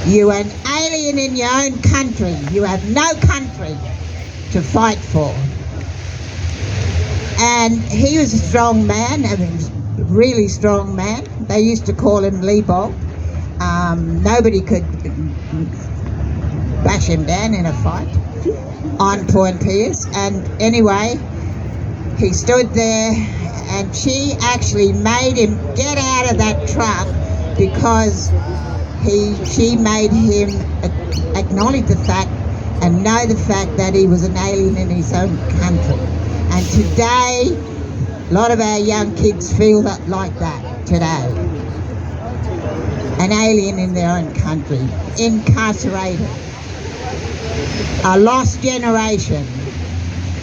You are an alien in your own country. You have no country to fight for. And he was a strong man, I mean, really strong man. They used to call him Lebo. Nobody could bash him down in a fight on Point Pierce. And anyway, he stood there and she actually made him get out of that truck because she made him acknowledge the fact and know the fact that he was an alien in his own country. And today, a lot of our young kids feel like that today. An alien in their own country, incarcerated, a lost generation.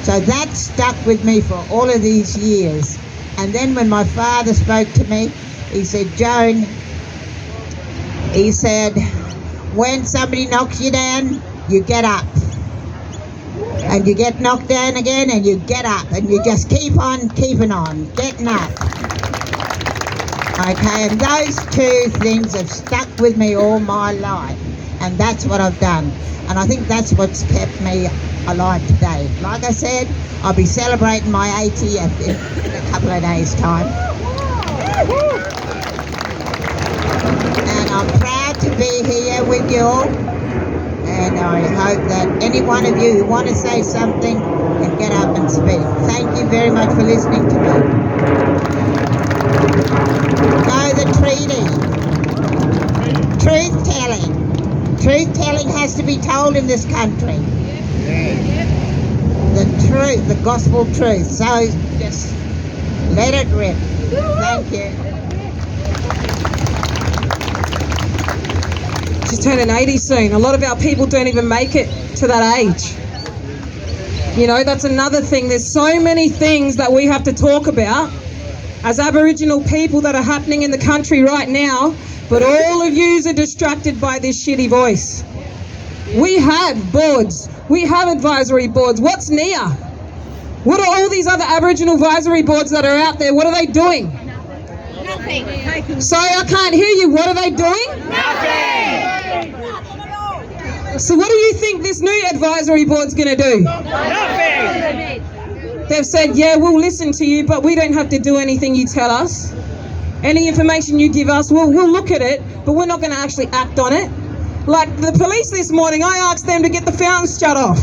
So that stuck with me for all of these years. And then when my father spoke to me, he said, Joan, he said, when somebody knocks you down, you get up. And you get knocked down again and you get up and you just keep on keeping on, getting up. Okay, and those two things have stuck with me all my life, and that's what I've done. And I think that's what's kept me alive today. Like I said, I'll be celebrating my 80th in a couple of days' time. And I'm proud to be here with you all. And I hope that any one of you who want to say something can get up and speak. Thank you very much for listening to me. Know the treaty. Truth-telling. Truth-telling has to be told in this country. The truth, the gospel truth. So just let it rip. Thank you. She's turning 80 soon. A lot of our people don't even make it to that age. You know, that's another thing. There's so many things that we have to talk about as Aboriginal people that are happening in the country right now, but all of yous are distracted by this shitty voice. We have boards. We have advisory boards. What's NIA? What are all these other Aboriginal advisory boards that are out there? What are they doing? Nothing. Sorry, I can't hear you. What are they doing? Nothing. So what do you think this new advisory board's going to do? Nothing. They've said, yeah, we'll listen to you, but we don't have to do anything you tell us. Any information you give us, we'll look at it, but we're not going to actually act on it. Like the police this morning, I asked them to get the fountains shut off.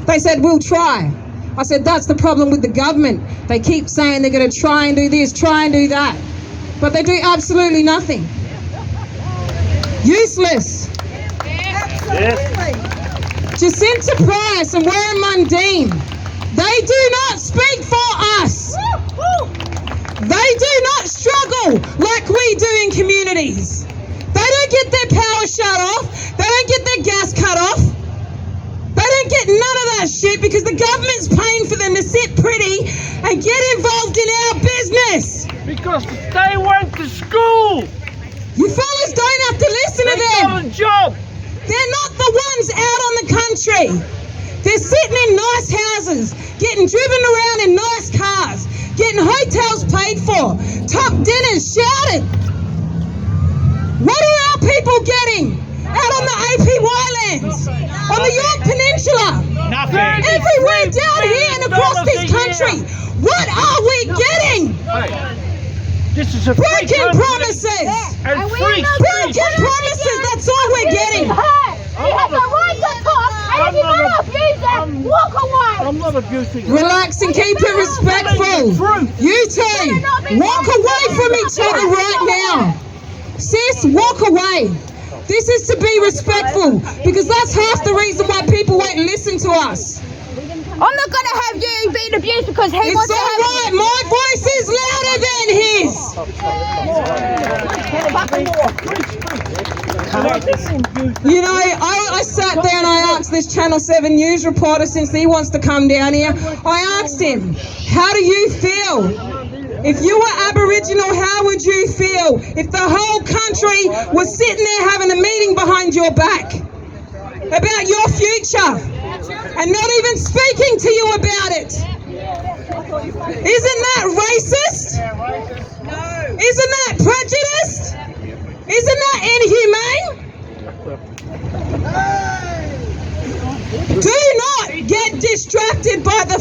They said, we'll try. I said, that's the problem with the government. They keep saying they're going to try and do this, try and do that. But they do absolutely nothing. Useless. Jacinta Price and Warren Mundine, they do not speak for us. They do not struggle like we do in communities. They don't get their power shut off. They don't get their gas cut off. They don't get none of that shit because the government's paying for them to sit pretty and get involved in our business. Because they went to school. You fellas don't have to listen to them. They got a job. They're not the ones out on the country. They're sitting in nice houses, getting driven around in nice cars, getting hotels paid for, top dinners, shouted. What are our people getting out on the APY lands, on the York Peninsula, everywhere down here and across this country? What are we getting? This is a broken promises. And free broken promises, that's all we're getting. He has the right to talk, and if you want to abuse it, walk away. I'm not abusing. Relax and keep it respectful. You two, walk away from each other right now. Sis, walk away. This is to be respectful, because that's half the reason why people won't listen to us. I'm not going to have you being abused because he wants to have... It's alright, my voice is louder than his. You know, I sat there and I asked this Channel 7 news reporter, since he wants to come down here, I asked him, how do you feel? If you were Aboriginal, how would you feel if the whole country was sitting there having a meeting behind your back about your future and not even speaking to you about it? Isn't that racist? Isn't that prejudiced? Isn't that inhumane?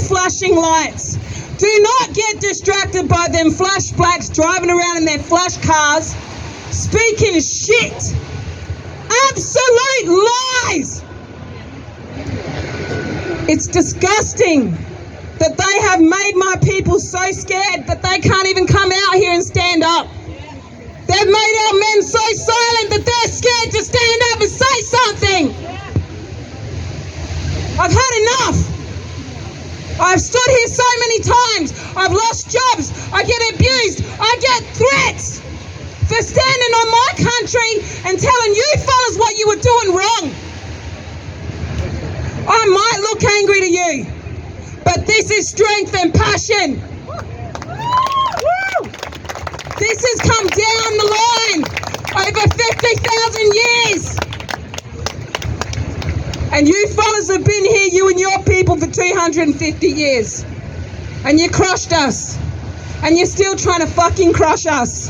flashing lights. Do not get distracted by them flash blacks driving around in their flash cars, speaking shit. Absolute lies. It's disgusting that they have made my people so scared that they can't even come out here and stand up. They've made our men so silent that they're scared to stand up and say something. I've had enough. I've stood here so many times. I've lost jobs. I get abused. I get threats for standing on my country and telling you fellas what you were doing wrong. I might look angry to you, but this is strength and passion. This has come down the line over 50,000 years. And you fellas have been here, you and your people, for 250 years. And you crushed us. And you're still trying to fucking crush us.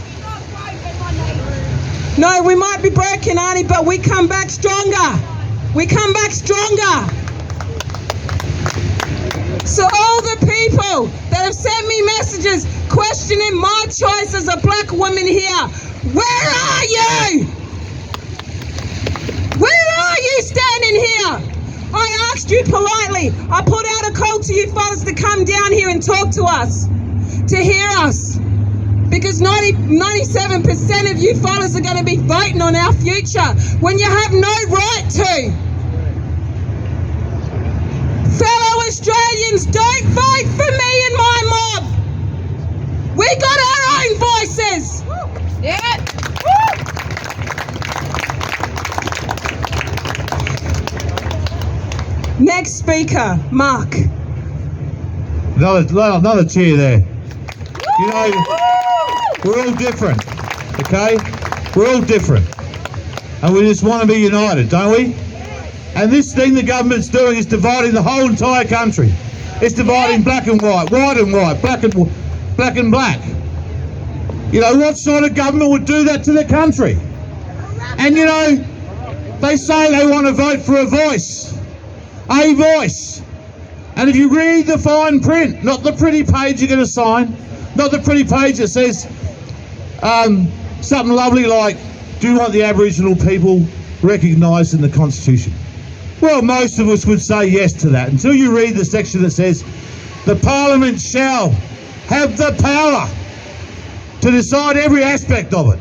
No, we might be broken, Auntie, but we come back stronger. We come back stronger. So all the people that have sent me messages questioning my choice as a black woman here, where are you? Where are you standing here? I asked you politely. I put out a call to you fellas to come down here and talk to us, to hear us. Because 97% of you fellas are going to be voting on our future when you have no right to. Fellow Australians, don't vote for me and my mob. We got our own voices. Yeah. Next speaker, Mark. Another cheer there. You know, we're all different, okay? We're all different. And we just want to be united, don't we? And this thing the government's doing is dividing the whole entire country. It's dividing black and white and white, black and black. You know, what sort of government would do that to the country? And you know, they say they want to vote for a voice. A voice. And if you read the fine print, not the pretty page you're going to sign, not the pretty page that says something lovely like, do you want the Aboriginal people recognised in the Constitution? Well, most of us would say yes to that, until you read the section that says, the Parliament shall have the power to decide every aspect of it.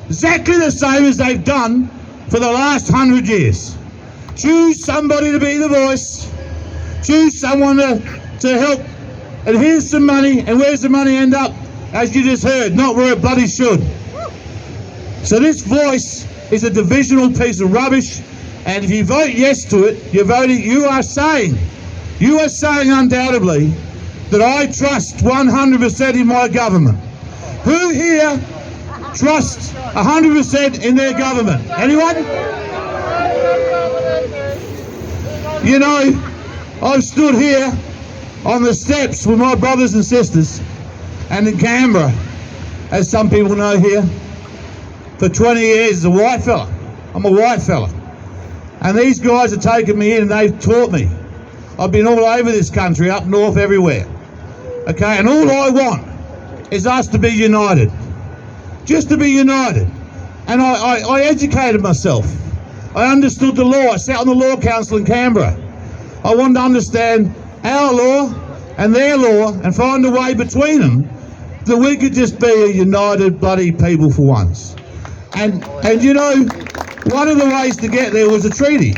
Exactly the same as they've done for the last 100 years. Choose somebody to be the voice, choose someone to help, and here's some money, and where's the money end up? As you just heard, not where it bloody should. So this voice is a divisional piece of rubbish, and if you vote yes to it, you are saying undoubtedly that I trust 100% in my government. Who here trusts 100% in their government? Anyone? You know, I've stood here on the steps with my brothers and sisters, and in Canberra, as some people know here, for 20 years as a white fella. I'm a white fella. And these guys have taken me in and they've taught me. I've been all over this country, up north, everywhere. Okay, and all I want is us to be united. Just to be united. And I educated myself. I understood the law. I sat on the Law Council in Canberra. I wanted to understand our law and their law and find a way between them that we could just be a united bloody people for once. And you know, one of the ways to get there was a treaty.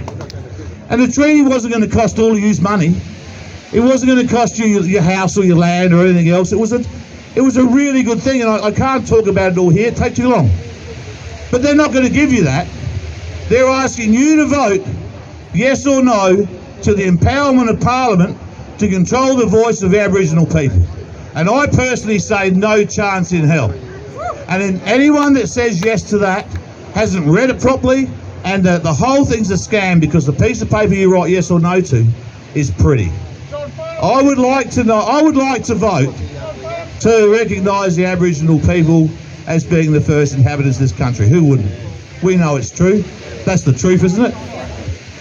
And the treaty wasn't going to cost all of you money. It wasn't going to cost you your house or your land or anything else. It was a really good thing, and I can't talk about it all here. It'd take too long. But they're not going to give you that. They're asking you to vote yes or no to the empowerment of Parliament to control the voice of Aboriginal people. And I personally say no chance in hell. And then anyone that says yes to that hasn't read it properly, and the whole thing's a scam, because the piece of paper you write yes or no to is pretty. I would like to vote to recognise the Aboriginal people as being the first inhabitants of this country. Who wouldn't? We know it's true. That's the truth, isn't it?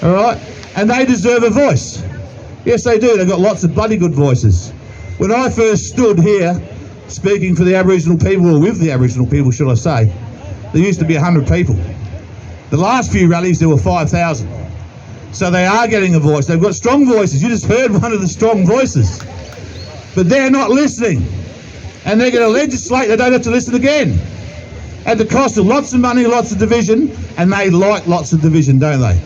All right? And they deserve a voice. Yes, they do. They've got lots of bloody good voices. When I first stood here speaking for the Aboriginal people, or with the Aboriginal people, should I say, there used to be 100 people. The last few rallies, there were 5,000. So they are getting a voice. They've got strong voices. You just heard one of the strong voices. But they're not listening. And they're going to legislate they don't have to listen again. At the cost of lots of money, lots of division, and they like lots of division, don't they?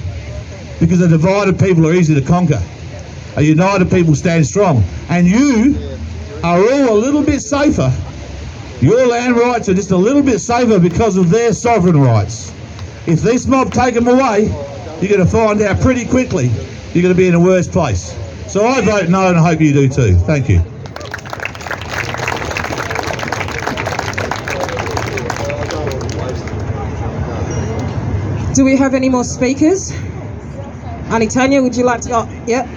Because a divided people are easy to conquer. A united people stand strong. And you are all a little bit safer. Your land rights are just a little bit safer because of their sovereign rights. If this mob take them away, you're going to find out pretty quickly you're going to be in a worse place. So I vote no, and I hope you do too. Thank you. Do we have any more speakers? Auntie Tanya, would you like to go? Yep.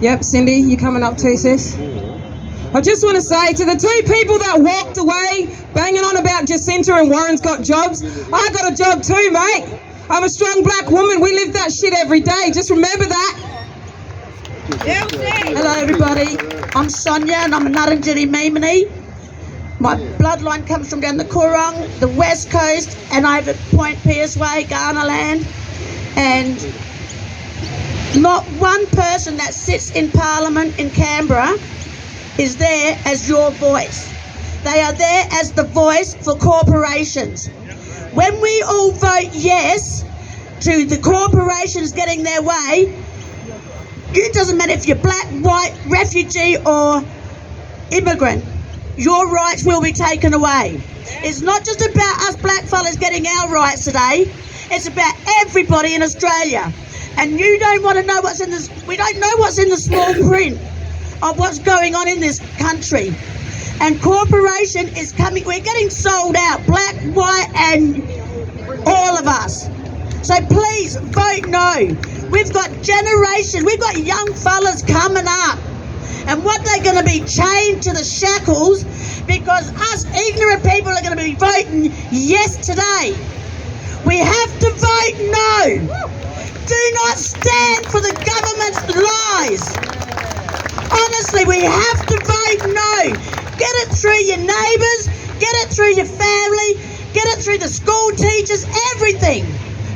Yep, Cindy, you coming up too, sis? I just want to say to the two people that walked away banging on about Jacinta and Warren's got jobs, I got a job too, mate. I'm a strong black woman. We live that shit every day. Just remember that. Hello everybody, I'm Sonia and I'm a Nurrinjeri Mimini. My bloodline comes from down the Coorong, the west coast, and I live at Point Pierce Way, Ghana land. And not one person that sits in Parliament in Canberra is there as your voice. They are there as the voice for corporations. When we all vote yes to the corporations getting their way, it doesn't matter if you're black, white, refugee or immigrant, your rights will be taken away. It's not just about us black fellas getting our rights today, it's about everybody in Australia. And you don't want to know what's in this, we don't know what's in the small print of what's going on in this country. And corporation is coming, we're getting sold out, black, white and all of us. So please vote no. We've got generations, we've got young fellas coming up. And what they're going to be chained to the shackles because us ignorant people are going to be voting yes today. We have to vote no. Do not stand for the government's lies. Honestly, we have to vote no. Get it through your neighbours, get it through your family, get it through the school teachers, everything.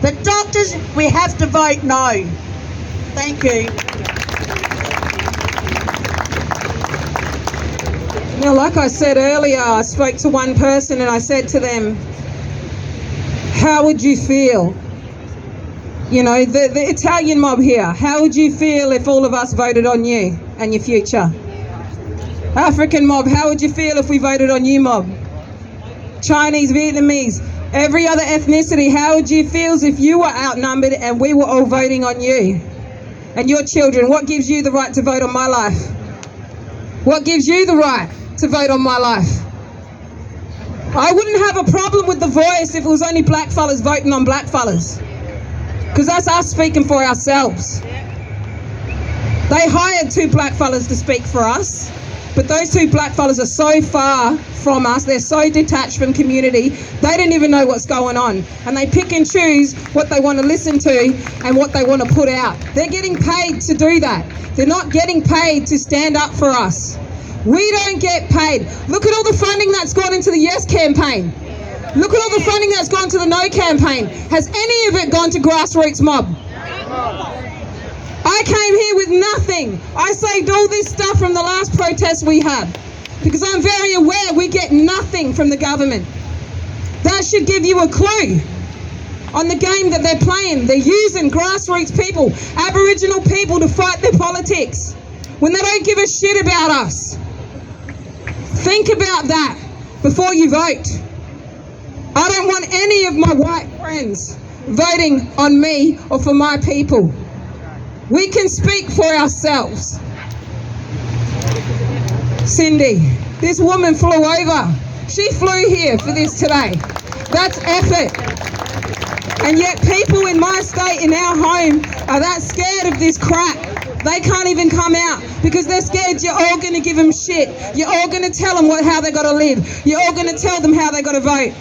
The doctors, we have to vote no. Thank you. Now, like I said earlier, I spoke to one person and I said to them, how would you feel? You know, the Italian mob here, how would you feel if all of us voted on you and your future? African mob, how would you feel if we voted on you, mob? Chinese, Vietnamese, every other ethnicity, how would you feel if you were outnumbered and we were all voting on you? And your children, what gives you the right to vote on my life? What gives you the right to vote on my life? I wouldn't have a problem with the voice if it was only black fellas voting on black fellas. Because that's us speaking for ourselves. They hired two black fellas to speak for us, but those two black fellas are so far from us, they're so detached from community, they don't even know what's going on. And they pick and choose what they want to listen to and what they want to put out. They're getting paid to do that. They're not getting paid to stand up for us. We don't get paid. Look at all the funding that's gone into the Yes campaign. Look at all the funding that's gone to the No campaign. Has any of it gone to grassroots mob? I came here with nothing. I saved all this stuff from the last protest we had because I'm very aware we get nothing from the government. That should give you a clue on the game that they're playing. They're using grassroots people, Aboriginal people to fight their politics when they don't give a shit about us. Think about that before you vote. I don't want any of my white friends voting on me or for my people. We can speak for ourselves. Cindy, this woman flew over. She flew here for this today. That's effort. And yet people in my state, in our home, are that scared of this crap. They can't even come out because they're scared you're all going to give them shit. You're all going to tell them how they got to live. You're all going to tell them how they got to vote.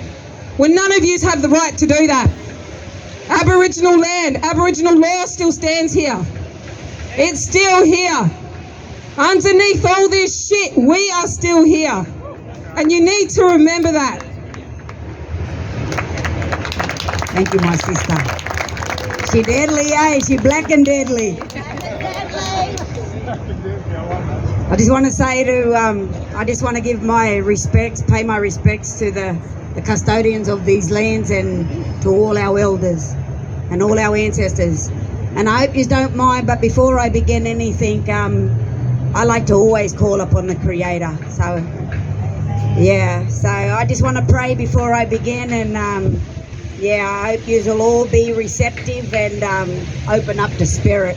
When none of you have the right to do that. Aboriginal land, Aboriginal law still stands here. It's still here. Underneath all this shit, we are still here. And you need to remember that. Thank you, my sister. She deadly, eh? She black and deadly. I just want to say I just want to give my respects, pay my respects to the custodians of these lands and to all our elders and all our ancestors. And I hope you don't mind, but before I begin anything, I like to always call upon the Creator. So, yeah, so I just want to pray before I begin, and I hope you'll all be receptive and open up to Spirit.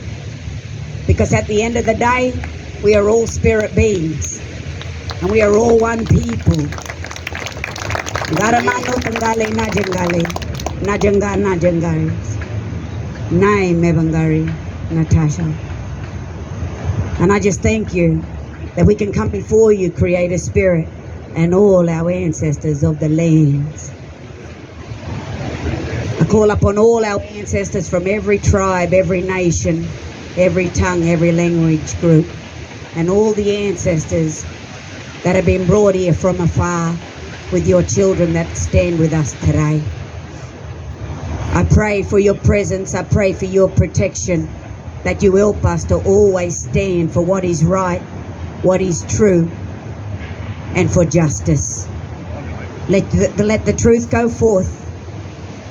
Because at the end of the day, we are all spirit beings, and we are all one people. Garamano tangale najangale, najanga najangare, nai mebangari, Natasha. And I just thank you that we can come before you, Creator Spirit, and all our ancestors of the lands. I call upon all our ancestors from every tribe, every nation, every tongue, every language group, and all the ancestors that have been brought here from afar with your children that stand with us today. I pray for your presence, I pray for your protection, that you help us to always stand for what is right, what is true, and for justice. Let the truth go forth,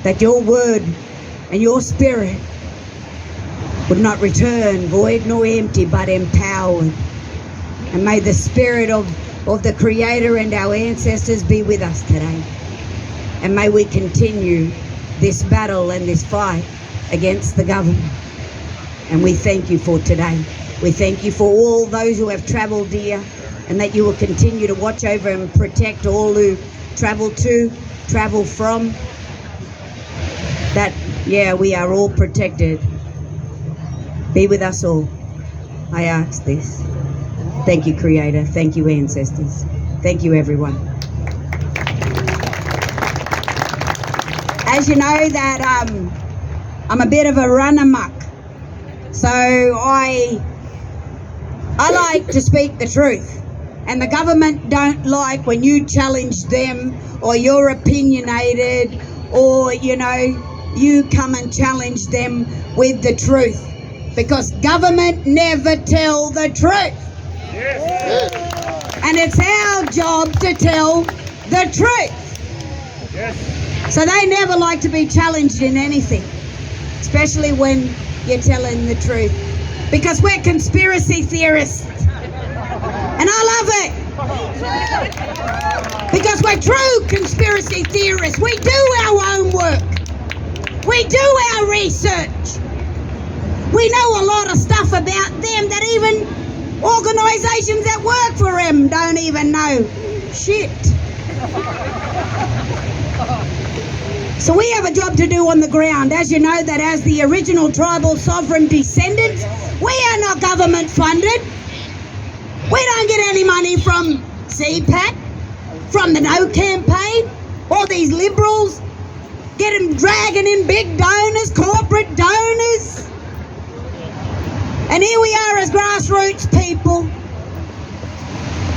that your word and your spirit would not return void nor empty, but empowered. And may the spirit of the Creator and our ancestors be with us today. And may we continue this battle and this fight against the government. And we thank you for today. We thank you for all those who have travelled here, and that you will continue to watch over and protect all who travel to, travel from. That, we are all protected. Be with us all. I ask this. Thank you, Creator. Thank you, ancestors. Thank you, everyone. As you know that I'm a bit of a run amok. So I like to speak the truth. And the government don't like when you challenge them, or you're opinionated, or, you come and challenge them with the truth. Because government never tell the truth. Yes. And it's our job to tell the truth. Yes. So they never like to be challenged in anything, especially when you're telling the truth. Because we're conspiracy theorists. And I love it. Because we're true conspiracy theorists. We do our own work. We do our research. We know a lot of stuff about them that even organisations that work for them don't even know. Shit. So we have a job to do on the ground. As you know, that as the original tribal sovereign descendants, we are not government funded. We don't get any money from CPAC, from the No campaign, all these liberals dragging in big donors, corporate donors. And here we are as grassroots people.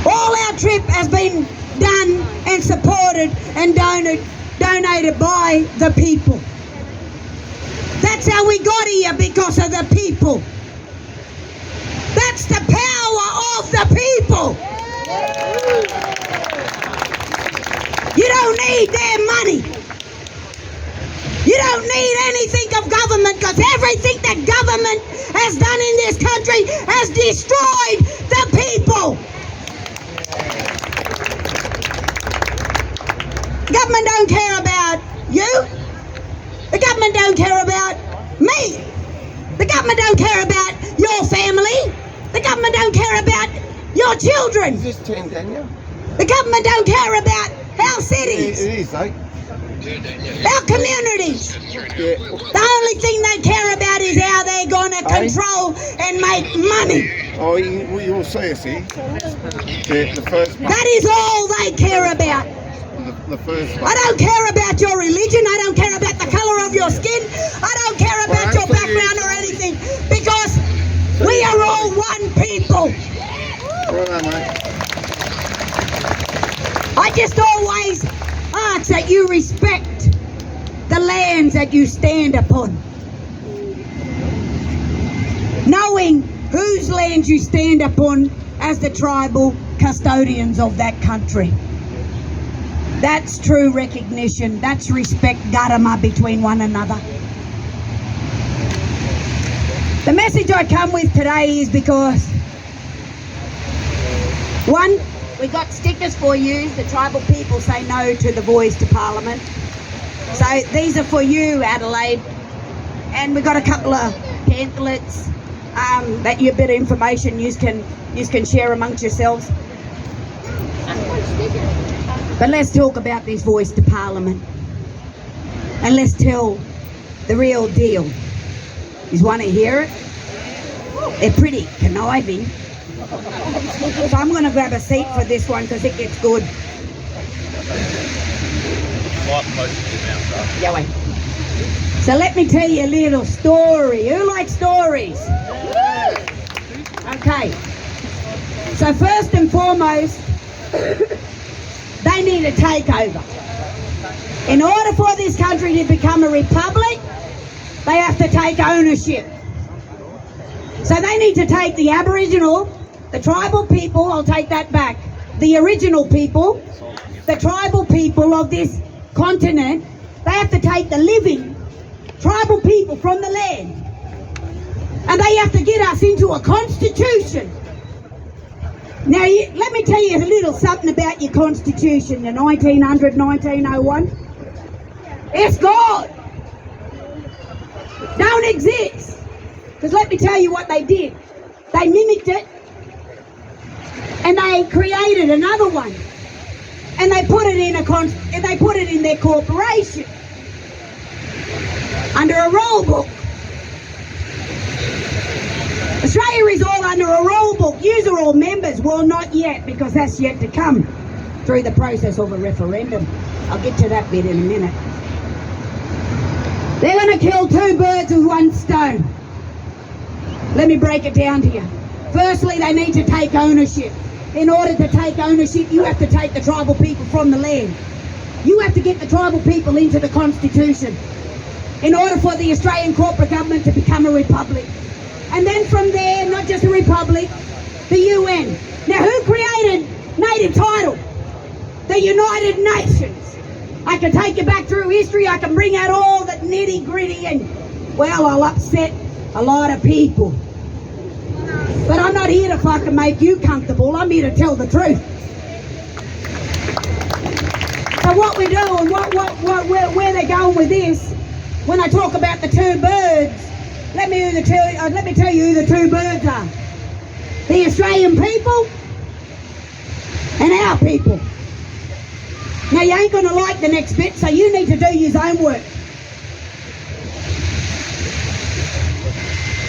All our trip has been done and supported and donated by the people. That's how we got here, because of the people. That's the power of the people. You don't need their money. You don't need anything of government, because everything that government has done in this country has destroyed the people. The government don't care about you. The government don't care about me. The government don't care about your family. The government don't care about your children. Is this 10, Daniel? The government don't care about our cities. It is, eh? Our communities. Yeah. The only thing they care about is how they're going to control and make money. Oh, you'll see, see? The first part. That is all they care about. The first I don't care about your religion. I don't care about the colour of your skin. I don't care about your background or anything, because we you respect the lands that you stand upon? Knowing whose lands you stand upon as the tribal custodians of that country. That's true recognition. That's respect, garama between one another. The message I come with today is because, one, we got stickers for you. The tribal people say no to the voice to Parliament. So these are for you, Adelaide. And we got a couple of pamphlets that you a bit of information you can share amongst yourselves. But let's talk about this voice to Parliament. And let's tell the real deal. You want to hear it? They're pretty conniving. So I'm going to grab a seat for this one because it gets good. Yeah, wait. So let me tell you a little story. Who likes stories? Okay. So first and foremost, they need a takeover. In order for this country to become a republic, they have to take ownership. So they need to take the Aboriginal, the tribal people, I'll take that back, the original people, the tribal people of this continent, they have to take the living tribal people from the land. And they have to get us into a constitution. Now, let me tell you a little something about your constitution, the 1900, 1901. It's gone. Don't exist. Because let me tell you what they did. They mimicked it. And they created another one. And they put it in their corporation. Under a roll book. Australia is all under a roll book. Yous are all members. Well, not yet, because that's yet to come through the process of a referendum. I'll get to that bit in a minute. They're going to kill two birds with one stone. Let me break it down to you. Firstly, they need to take ownership. In order to take ownership, you have to take the tribal people from the land. You have to get the tribal people into the constitution in order for the Australian corporate government to become a republic. And then from there, not just a republic, the UN. Now, who created native title? The United Nations. I can take you back through history. I can bring out all the nitty gritty and, well, I'll upset a lot of people. But I'm not here to fucking make you comfortable. I'm here to tell the truth. So what we do and where they're going with this, when I talk about the two birds, let me tell you who the two birds are. The Australian people and our people. Now you ain't going to like the next bit, so you need to do your own work.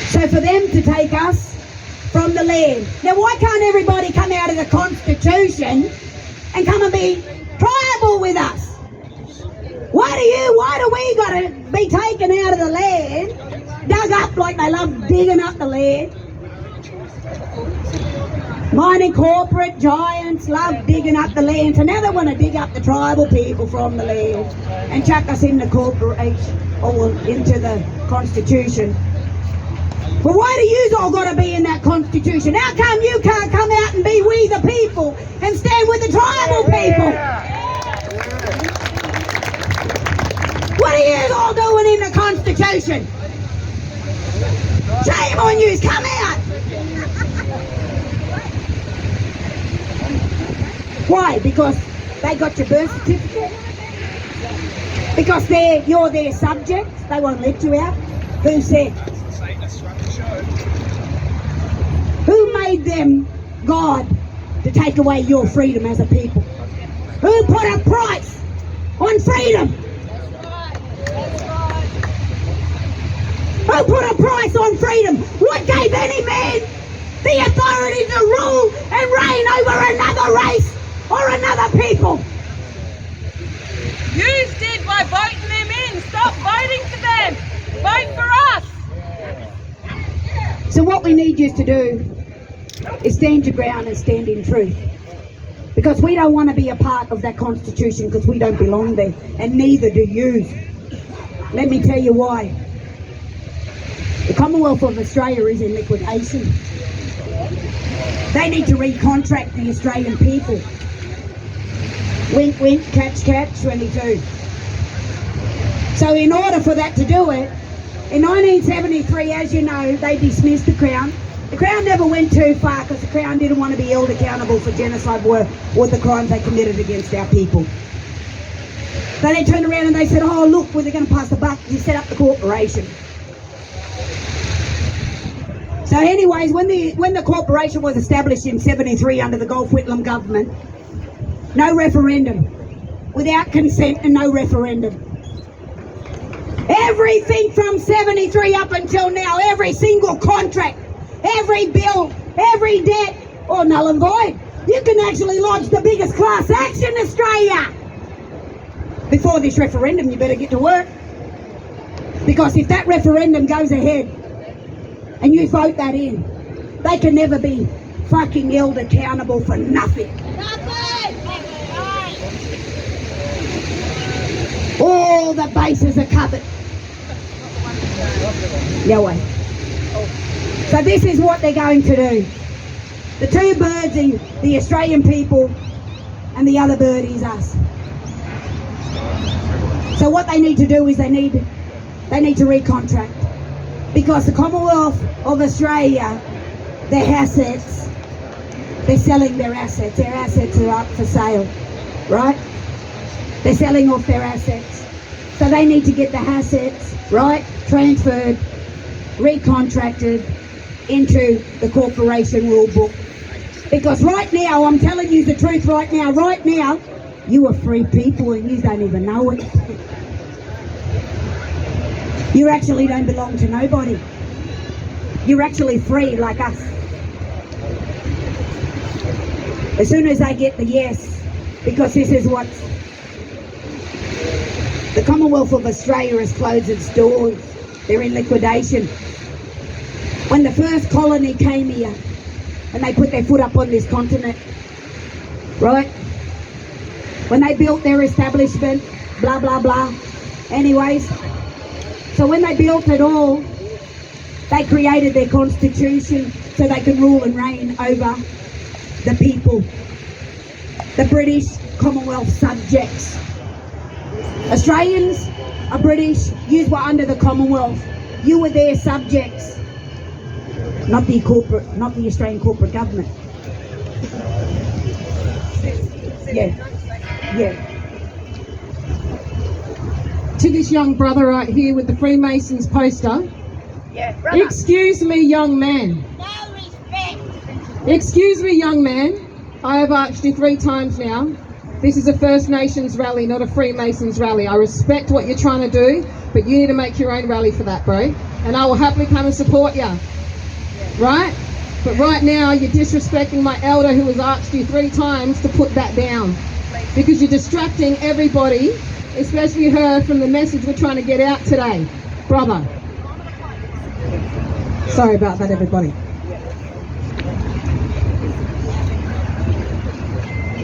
So for them to take us from the land. Now why can't everybody come out of the Constitution and come and be tribal with us? Why do we got to be taken out of the land, dug up like they love digging up the land? Mining corporate giants love digging up the land, so now they want to dig up the tribal people from the land and chuck us in the corporation or into the Constitution. But why do you all got to be in that Constitution? How come you can't come out and be we the people and stand with the tribal people? What are you all doing in the Constitution? Shame on you, come out! Why? Because they got your birth certificate? Because you're their subjects? They won't let you out? Who said? Who made them God to take away your freedom as a people? Who put a price on freedom? Who put a price on freedom? What gave any man the authority to rule and reign over another race or another people? You did by voting them in. Stop voting for them. Vote for us. So what we need you to do is stand your ground and stand in truth. Because we don't want to be a part of that constitution because we don't belong there, and neither do you. Let me tell you why. The Commonwealth of Australia is in liquidation. They need to recontract the Australian people. Wink, wink, catch, catch, 22. So in order for that to do it, in 1973, as you know, they dismissed the Crown. The Crown never went too far because the Crown didn't want to be held accountable for genocide or the crimes they committed against our people. So they turned around and they said, oh look, well, they're going to pass the buck, you set up the corporation. So anyways, when the corporation was established in 73 under the Gough Whitlam government, no referendum, without consent and no referendum. Everything from 73 up until now, every single contract, every bill, every debt, or null and void. You can actually lodge the biggest class action in Australia. Before this referendum, you better get to work. Because if that referendum goes ahead and you vote that in, they can never be fucking held accountable for nothing. All the bases are covered. Yeah, way. So this is what they're going to do. The two birds are the Australian people and the other bird is us. So what they need to do is they need to recontract. Because the Commonwealth of Australia, their assets, they're selling their assets. Their assets are up for sale, right? They're selling off their assets. So they need to get the assets, right, transferred, recontracted into the corporation rule book. Because right now, I'm telling you the truth right now, you are free people and you don't even know it. You actually don't belong to nobody. You're actually free like us. As soon as I get the yes, because this is what the Commonwealth of Australia has closed its doors. They're in liquidation. When the first colony came here and they put their foot up on this continent, right? When they built their establishment, blah, blah, blah. Anyways, so when they built it all, they created their constitution so they could rule and reign over the people, the British Commonwealth subjects. Australians are British, you were under the Commonwealth, you were their subjects, not the Australian corporate government. Yeah. To this young brother right here with the Freemasons poster. Yeah, brother. Excuse me, young man. No respect. Excuse me, young man. I have asked you 3 times now. This is a First Nations rally, not a Freemasons rally. I respect what you're trying to do, but you need to make your own rally for that, bro. And I will happily come and support you. Right? But right now, you're disrespecting my elder who has asked you 3 times to put that down. Because you're distracting everybody, especially her, from the message we're trying to get out today. Brother. Sorry about that, everybody.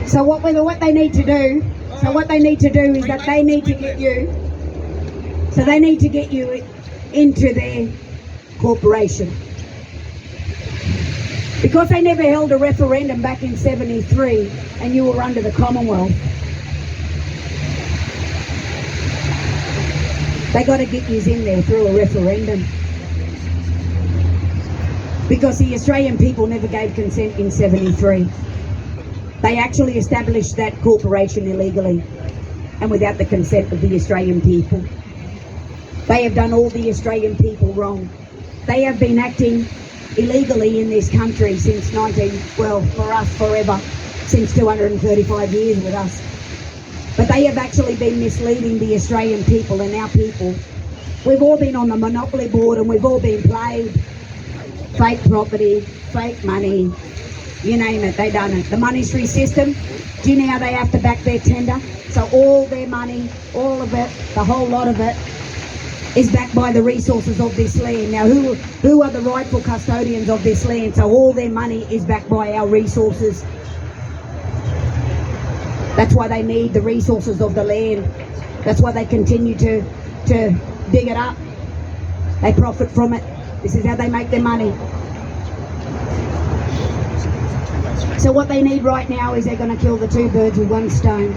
So what they need to do, is that they need to get you, so they need to get you into their corporation. Because they never held a referendum back in 73 and you were under the Commonwealth, they got to get you in there through a referendum. Because the Australian people never gave consent in 73. They actually established that corporation illegally and without the consent of the Australian people. They have done all the Australian people wrong. They have been acting illegally in this country since for us forever, since 235 years with us. But they have actually been misleading the Australian people and our people. We've all been on the monopoly board and we've all been played. Fake property, fake money, you name it, they done it. The monetary system, do you know how they have to back their tender? So all their money, all of it, the whole lot of it, is backed by the resources of this land. Now who are the rightful custodians of this land? So all their money is backed by our resources. That's why they need the resources of the land. That's why they continue to dig it up. They profit from it. This is how they make their money. So what they need right now is they're going to kill the two birds with one stone.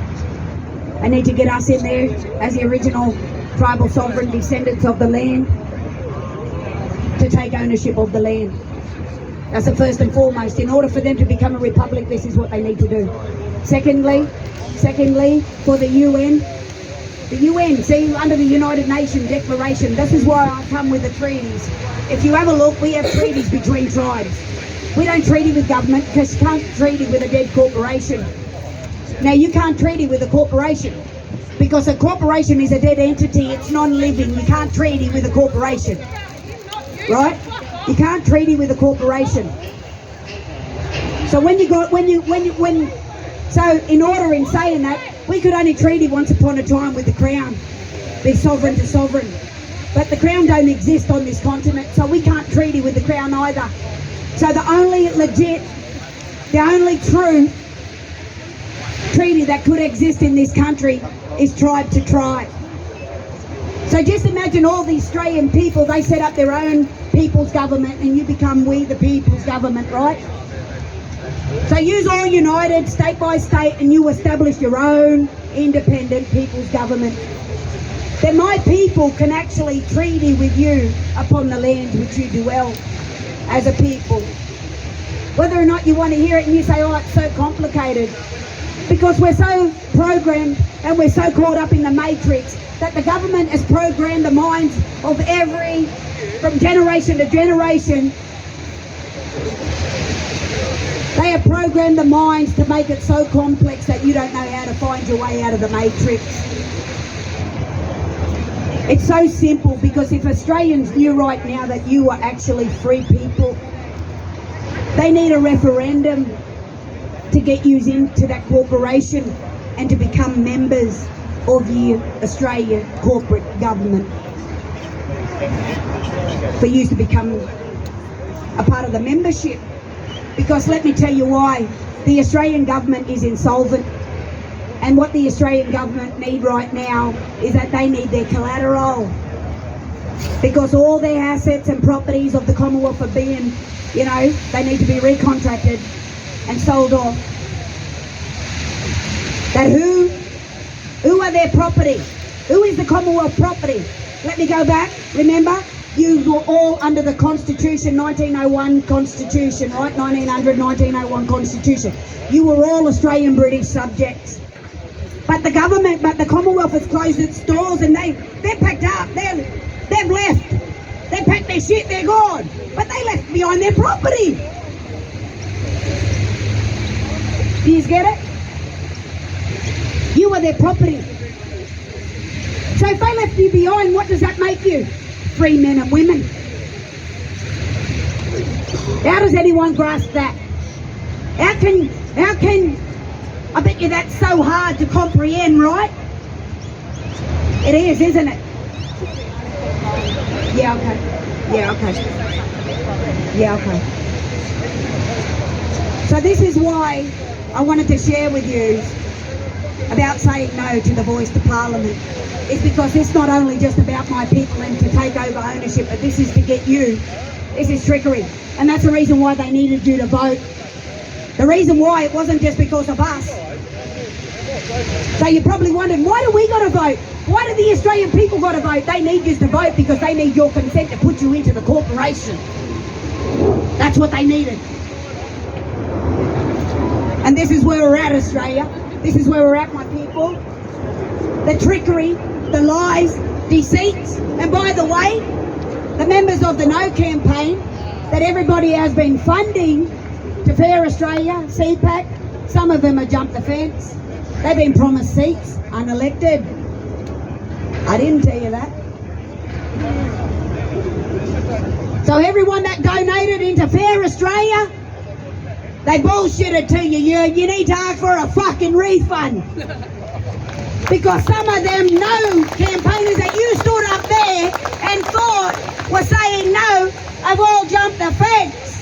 They need to get us in there as the original tribal sovereign descendants of the land to take ownership of the land. That's the first and foremost. In order for them to become a republic, this is what they need to do. Secondly, for the UN, see, under the United Nations Declaration, this is why I come with the treaties. If you have a look, we have treaties between tribes. We don't treaty with government because you can't treaty with a dead corporation. Now, you can't treaty with a corporation because a corporation is a dead entity. It's non-living. You can't treaty with a corporation, right? You can't treaty with a corporation. So so in order in saying that, we could only treaty once upon a time with the Crown, be sovereign to sovereign. But the Crown don't exist on this continent, so we can't treaty with the Crown either. So the only true treaty that could exist in this country is tribe to tribe. So just imagine all the Australian people, they set up their own people's government and you become we the people's government, right? So you's all united state by state and you establish your own independent people's government. Then my people can actually treaty with you upon the lands which you dwell as a people. Whether or not you want to hear it and you say, oh, it's so complicated. Because we're so programmed and we're so caught up in the matrix that the government has programmed the minds of from generation to generation. They have programmed the minds to make it so complex that you don't know how to find your way out of the matrix. It's so simple because if Australians knew right now that you are actually free people, they need a referendum to get you into that corporation and to become members of the Australian corporate government. For you to become a part of the membership. Because let me tell you why. The Australian government is insolvent. And what the Australian government need right now is that they need their collateral. Because all their assets and properties of the Commonwealth are being, they need to be recontracted and sold off. That who are their property? Who is the Commonwealth property? Let me go back. Remember, you were all under the Constitution, 1901 Constitution, right? 1901 Constitution. You were all Australian British subjects. But the Commonwealth has closed its doors and they're packed up. They've left. They packed their shit, they're gone. But they left behind their property. Do you get it? You are their property. So if they left you behind, what does that make you? Free men and women. How does anyone grasp that? How can, I bet you that's so hard to comprehend, right? It is, isn't it? Yeah, okay. So this is why I wanted to share with you about saying no to the voice to Parliament. It's because it's not only just about my people and to take over ownership, but this is to get you. This is trickery. And that's the reason why they needed you to vote. The reason why, it wasn't just because of us. So you're probably wondering, why do we got to vote? Why do the Australian people got to vote? They need you to vote because they need your consent to put you into the corporation. That's what they needed. And this is where we're at, Australia. This is where we're at, my people. The trickery, the lies, deceits. And by the way, the members of the No campaign that everybody has been funding to Fair Australia, CPAC, some of them have jumped the fence. They've been promised seats, unelected. I didn't tell you that. So everyone that donated into Fair Australia, they bullshitted to you. You need to ask for a fucking refund. Because some of them No campaigners that you stood up there and thought were saying no have all jumped the fence.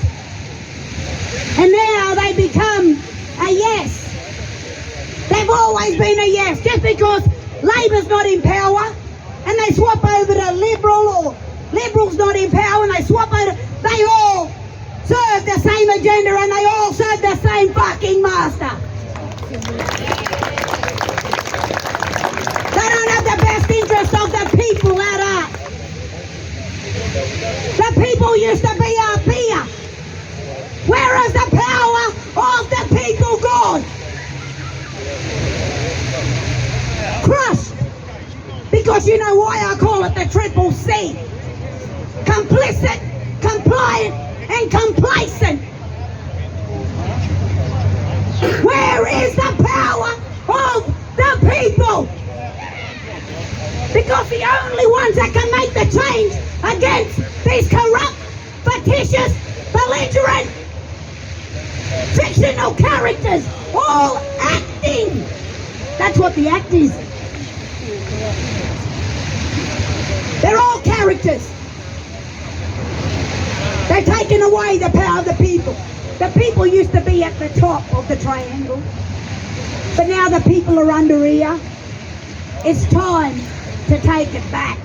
And now they become a yes. They they've always been a yes. Just because Labor's not in power and they swap over to Liberal, or Liberal's not in power and they swap over, they all serve the same agenda and they all serve the same fucking master. They don't have the best interest of the people at heart. The people used to be our peer. Where is the power of the people gone? Crushed. Because you know why I call it the triple C. Complicit, compliant, and complacent. Where is the power of the people? Because the only ones that can make the change against these corrupt, fictitious, belligerent, fictional characters, all acting. That's what the act is. They're all characters. They're taking away the power of the people. The people used to be at the top of the triangle, but now the people are under here. It's time to take it back.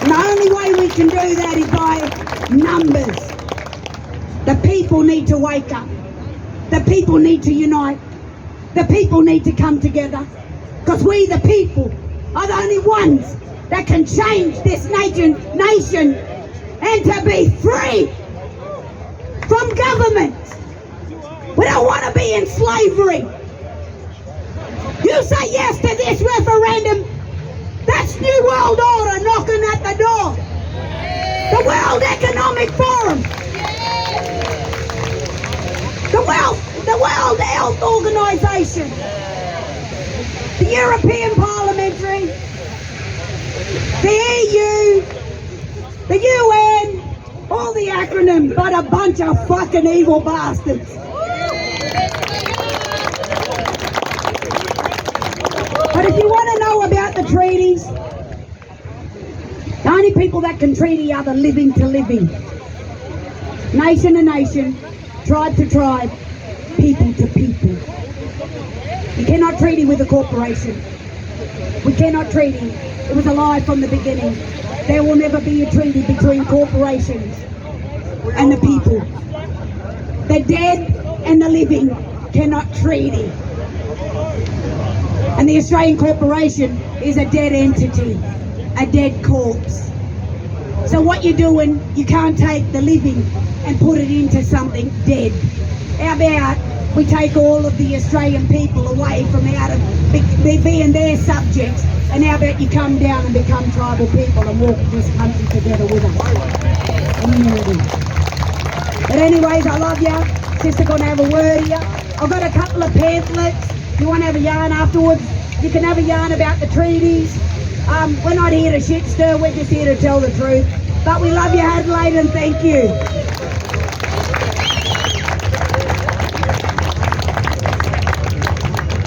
And the only way we can do that is by numbers. The people need to wake up. The people need to unite. The people need to come together. Because we, the people, are the only ones that can change this nation and to be free from government. We don't want to be in slavery. You say yes to this referendum, that's New World Order knocking at the door. The World Economic Forum. The World Health Organization. The European Parliamentary. The EU. The UN. All the acronyms, but a bunch of fucking evil bastards. But if you want to know about the treaties, the only people that can treaty are the living to living. Nation to nation, tribe to tribe, people to people. You cannot treaty with a corporation. We cannot treaty. It was a lie from the beginning. There will never be a treaty between corporations and the people. The dead and the living cannot treaty. And the Australian Corporation is a dead entity, a dead corpse. So what you're doing, you can't take the living and put it into something dead. How about we take all of the Australian people away from out of being their subjects, and how about you come down and become tribal people and walk this country together with us? Community. But anyways, I love you. Sister gonna have a word here. I've got a couple of pamphlets. If you want to have a yarn afterwards, you can have a yarn about the treaties. We're not here to shit stir, we're just here to tell the truth. But we love you, Adelaide, and thank you.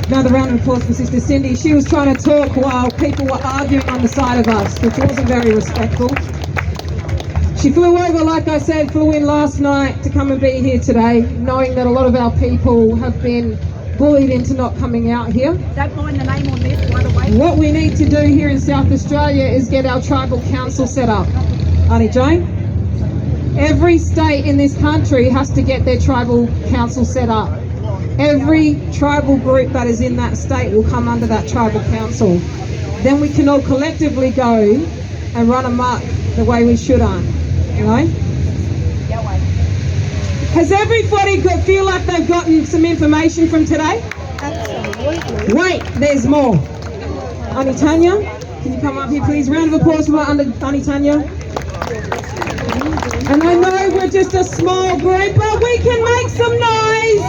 Another round of applause for Sister Cindy. She was trying to talk while people were arguing on the side of us, which wasn't very respectful. She flew over, like I said, flew in last night to come and be here today, knowing that a lot of our people have been bullied into not coming out here. Don't mind the name on this, by the way. What we need to do here in South Australia is get our tribal council set up. Auntie Jane? Every state in this country has to get their tribal council set up. Every tribal group that is in that state will come under that tribal council. Then we can all collectively go and run amok the way we should on, you know? Has everybody feel like they've gotten some information from today? Absolutely. Wait, there's more. Auntie Tanya, can you come up here please? Round of applause for Auntie Tanya. And I know we're just a small group, but we can make some noise.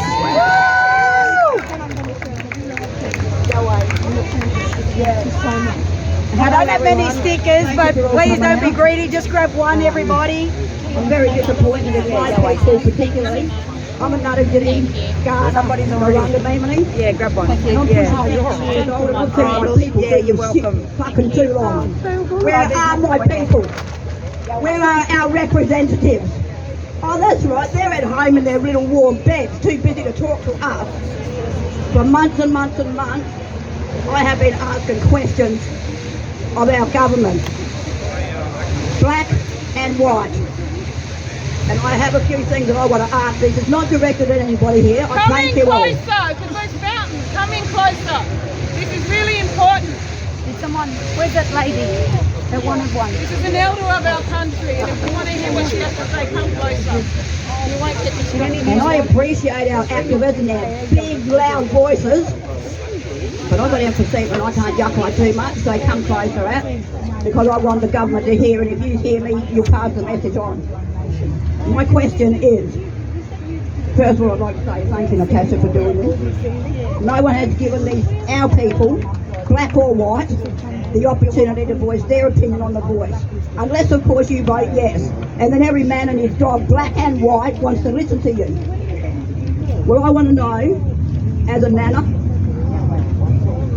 I don't have many stickers, but please don't be greedy. Just grab one, everybody. I'm very disappointed in my people particularly. I'm a Nuttergiddy guy. Somebody's already me. Yeah, grab one. Yeah, you're welcome. Fucking too long. Where are my people? Where are our representatives? Oh, that's right. They're at home in their little warm beds, too busy to talk to us. For months and months and months, I have been asking questions of our government, black and white. And I have a few things that I want to ask. This is not directed at anybody here. I Come thank in you all. closer, because there's fountains. Come in closer. This is really important. Did someone, where's that lady that wanted one? This is an elder of our country, and if you want to hear what she has to say, come closer. You won't get distracted. And I appreciate our activists and our big, loud voices. But I've got emphysema and I can't yuck like too much, so come closer out. Because I want the government to hear, and if you hear me, you'll pass the message on. My question is, first of all, I'd like to say thank you, Natasha, for doing this. No one has given our people, black or white, the opportunity to voice their opinion on the voice. Unless, of course, you vote yes. And then every man and his dog, black and white, wants to listen to you. Well, I want to know, as a nana,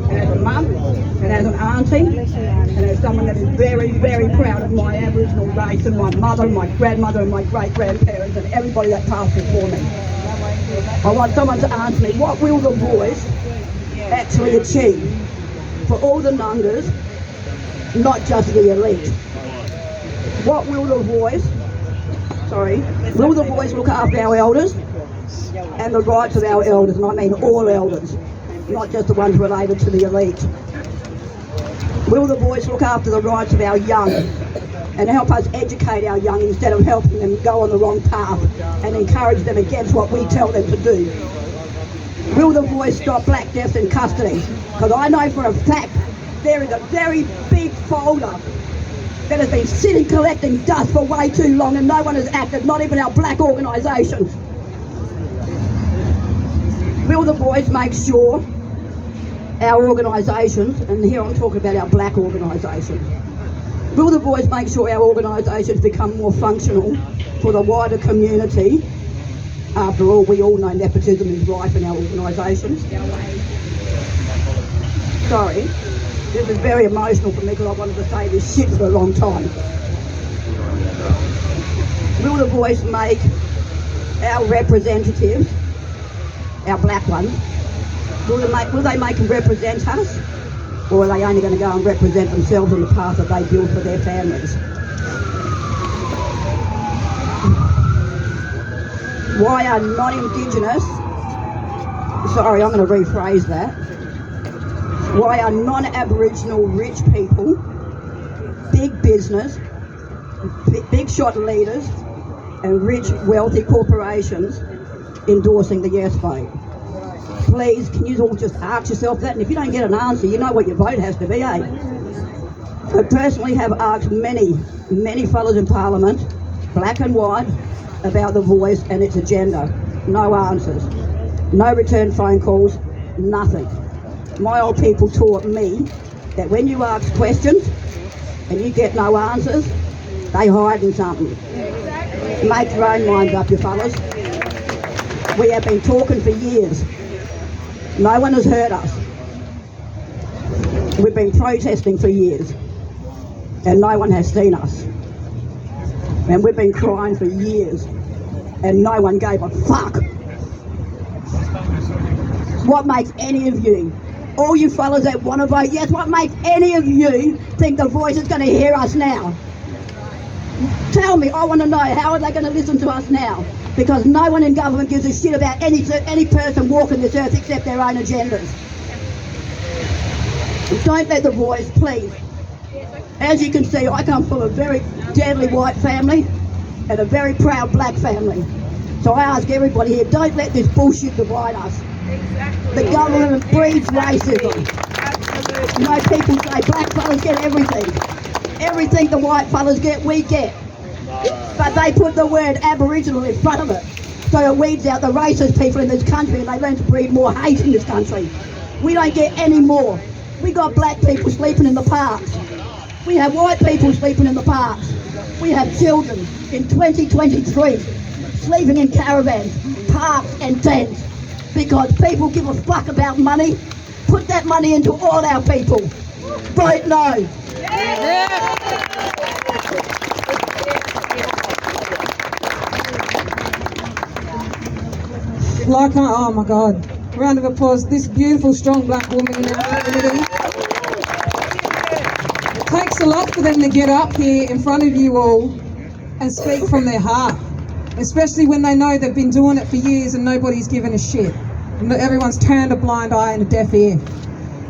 and as a mum, and as an auntie, and as someone that is very, very proud of my Aboriginal race and my mother and my grandmother and my great-grandparents and everybody that passed before me. I want someone to answer me, what will the voice actually achieve for all the Nungas, not just the elite? What will the voice, will the voice look after our elders and the rights of our elders, and I mean all elders, not just the ones related to the elite? Will the voice look after the rights of our young and help us educate our young instead of helping them go on the wrong path and encourage them against what we tell them to do? Will the voice stop black deaths in custody? Because I know for a fact there is a very big folder that has been sitting collecting dust for way too long and no one has acted, not even our black organisations. Will the voice make sure our organisations, and here I'm talking about our black organisations, will the voice make sure our organisations become more functional for the wider community? After all, we all know nepotism is rife in our organisations. Sorry, this is very emotional for me because I wanted to say this shit for a long time. Will the voice make our representatives, our black ones, will they make them represent us? Or are they only going to go and represent themselves on the path that they build for their families? Why are non-indigenous, sorry, I'm going to rephrase that. Why are non-Aboriginal rich people, big business, big shot leaders and rich wealthy corporations endorsing the yes vote? Please, can you all just ask yourself that? And if you don't get an answer, you know what your vote has to be, eh? I personally have asked many fellows in Parliament, black and white, about the voice and its agenda. No answers. No return phone calls, nothing. My old people taught me that when you ask questions and you get no answers, they hide in something. Make your own minds up, you fellas. We have been talking for years. No one has heard us. We've been protesting for years and no one has seen us. And we've been crying for years and no one gave a fuck. What makes any of you, all you fellas that want to vote yes, what makes any of you think the voice is going to hear us now? Tell me, I want to know, how are they going to listen to us now? Because no one in government gives a shit about any person walking this earth except their own agendas. Don't let the voice, please. As you can see, I come from a very deadly white family and a very proud black family. So I ask everybody here, don't let this bullshit divide us. The government breeds racism. You know, people say black fellas get everything. Everything the white fellas get, we get. But they put the word Aboriginal in front of it. So it weeds out the racist people in this country and they learn to breed more hate in this country. We don't get any more. We got black people sleeping in the parks. We have white people sleeping in the parks. We have children in 2023 sleeping in caravans, parks and tents. Because people give a fuck about money. Put that money into all our people. Vote no. Yeah. Oh my God. Round of applause. This beautiful, strong black woman in our community. It takes a lot for them to get up here in front of you all and speak from their heart, especially when they know they've been doing it for years and nobody's given a shit. Everyone's turned a blind eye and a deaf ear.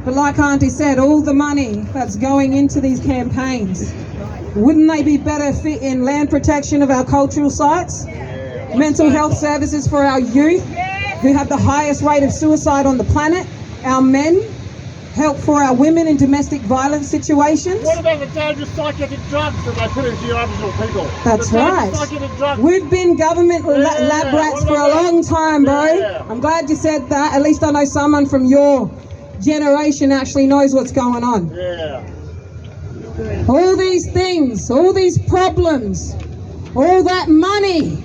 But like Auntie said, all the money that's going into these campaigns, wouldn't they be better fit in land protection of our cultural sites, mental health services for our youth, who have the highest rate of suicide on the planet, our men, help for our women in domestic violence situations? What about the dangerous psychiatric drugs that they put into your Aboriginal people? That's The dangerous right. psychiatric drugs. We've been government lab rats for a long time, bro. Yeah. I'm glad you said that. At least I know someone from your generation actually knows what's going on. Yeah. All these things, all these problems, all that money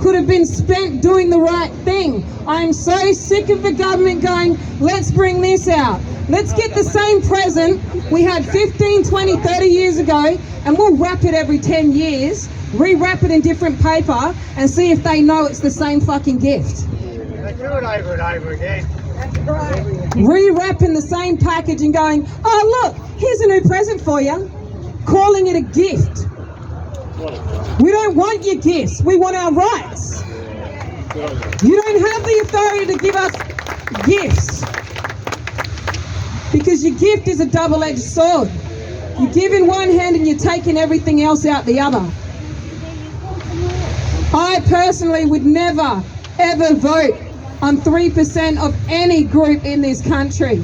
could have been spent doing the right thing. I'm so sick of the government going, let's bring this out. Let's get the same present we had 15, 20, 30 years ago, and we'll wrap it every 10 years, re-wrap it in different paper, and see if they know it's the same fucking gift. They do it over and over again. Re-wrapping the same package and going, oh look, here's a new present for you, calling it a gift. We don't want your gifts, we want our rights. You don't have the authority to give us gifts, because your gift is a double-edged sword. You give in one hand and you're taking everything else out the other. I personally would never, ever vote on 3% of any group in this country,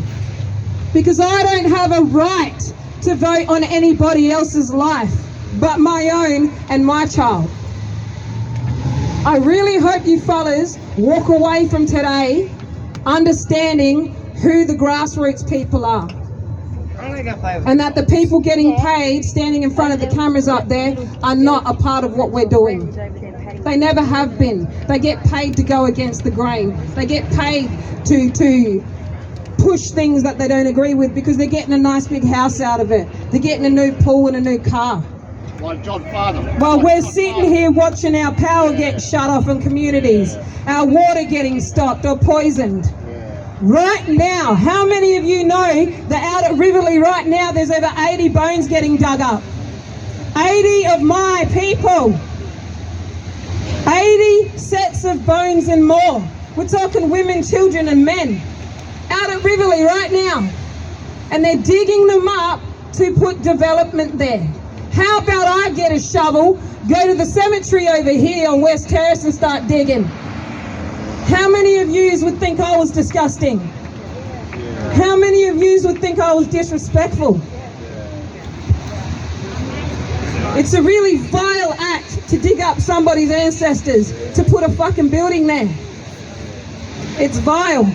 because I don't have a right to vote on anybody else's life but my own and my child. I really hope you fellas walk away from today understanding who the grassroots people are, and that the people getting paid standing in front of the cameras up there are not a part of what we're doing. They never have been. They get paid to go against the grain. They get paid to push things that they don't agree with, because they're getting a nice big house out of it. They're getting a new pool and a new car. Like John Farnham. While we're sitting here watching our power get shut off in communities, our water getting stopped or poisoned. Right now, how many of you know that out at Riverlea right now there's over 80 bones getting dug up? 80 of my people. 80 sets of bones and more. We're talking women, children and men. Out at Riverlea right now. And they're digging them up to put development there. How about I get a shovel, go to the cemetery over here on West Terrace and start digging? How many of yous would think I was disgusting? How many of yous would think I was disrespectful? It's a really vile act to dig up somebody's ancestors, to put a fucking building there. It's vile.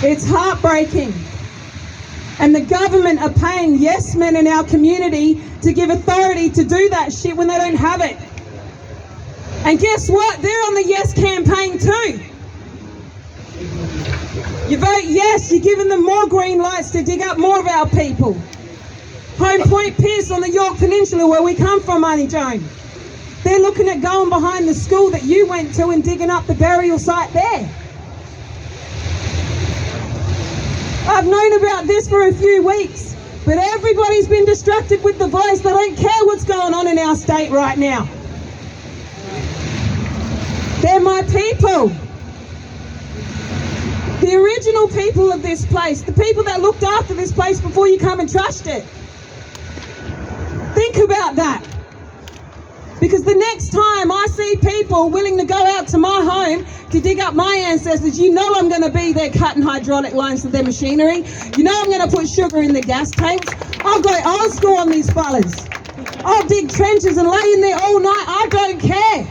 It's heartbreaking. And the government are paying yes men in our community to give authority to do that shit when they don't have it. And guess what? They're on the yes campaign too. You vote yes, you're giving them more green lights to dig up more of our people. Home Point Pierce on the York Peninsula, where we come from, Auntie Joan. They're looking at going behind the school that you went to and digging up the burial site there. I've known about this for a few weeks, but everybody's been distracted with the voice. They don't care what's going on in our state right now. They're my people. The original people of this place, the people that looked after this place before you come and trashed it. Think about that. Because the next time I see people willing to go out to my home to dig up my ancestors, you know I'm going to be there cutting hydraulic lines to their machinery. You know I'm going to put sugar in the gas tanks. I'll go old school on these fellas. I'll dig trenches and lay in there all night. I don't care.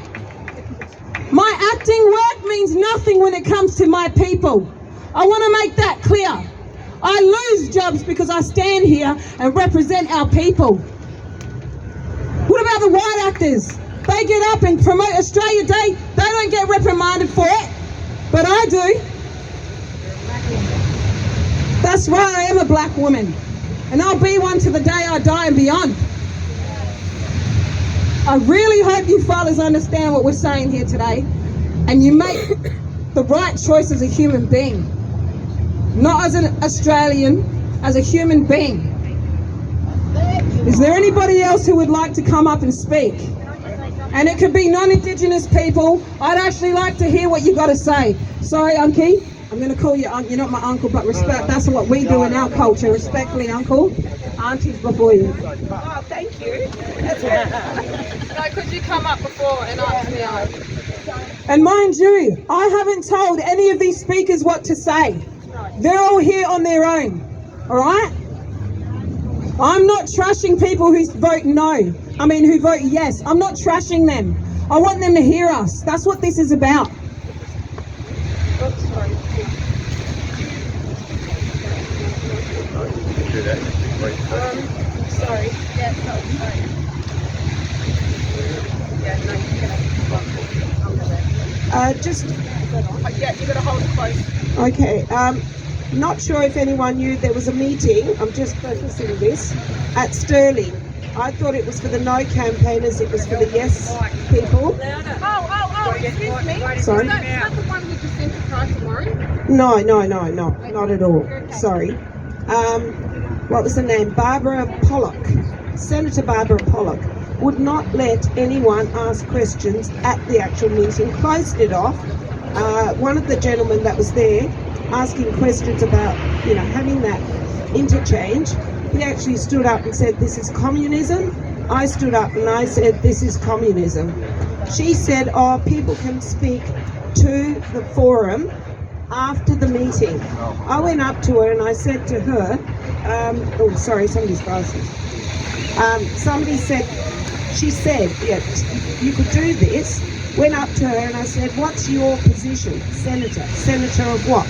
My acting work means nothing when it comes to my people. I want to make that clear. I lose jobs because I stand here and represent our people. What about the white actors? They get up and promote Australia Day. They don't get reprimanded for it, but I do. That's right, I am a black woman, and I'll be one to the day I die and beyond. I really hope you fellas understand what we're saying here today. and you make the right choice as a human being, not as an Australian, as a human being. Is there anybody else who would like to come up and speak? And it could be non-Indigenous people. I'd actually like to hear what you got to say. Sorry, Unky. I'm going to call you Uncle. You're not my uncle, but respect. That's what we do in our culture. Respectfully, Uncle. Auntie's before you. Oh, thank you. No, could you come up before and ask me out? And mind you, I haven't told any of these speakers what to say. They're all here on their own. All right? I'm not trashing people who vote no. Who vote yes. I'm not trashing them. I want them to hear us. That's what this is about. Sorry. Yeah, sorry. Yeah, no, you can yeah, you got to hold it close. Okay, not sure if anyone knew there was a meeting, I'm just prefacing this, at Stirling. I thought it was for the no campaigners, it was for the yes people. Oh, excuse me. Sorry? Is that the one we just sent to Price tomorrow? No, not at all, sorry. What was the name? Barbara Pollock. Senator Barbara Pollock would not let anyone ask questions at the actual meeting, closed it off. One of the gentlemen that was there asking questions about, having that interchange, he actually stood up and said, this is communism. I stood up and I said, this is communism. She said, oh, people can speak to the forum after the meeting. I went up to her and I said to her, oh, sorry, somebody's glasses. She said, yeah, you could do this. Went up to her and I said, what's your position? Senator. Senator of what?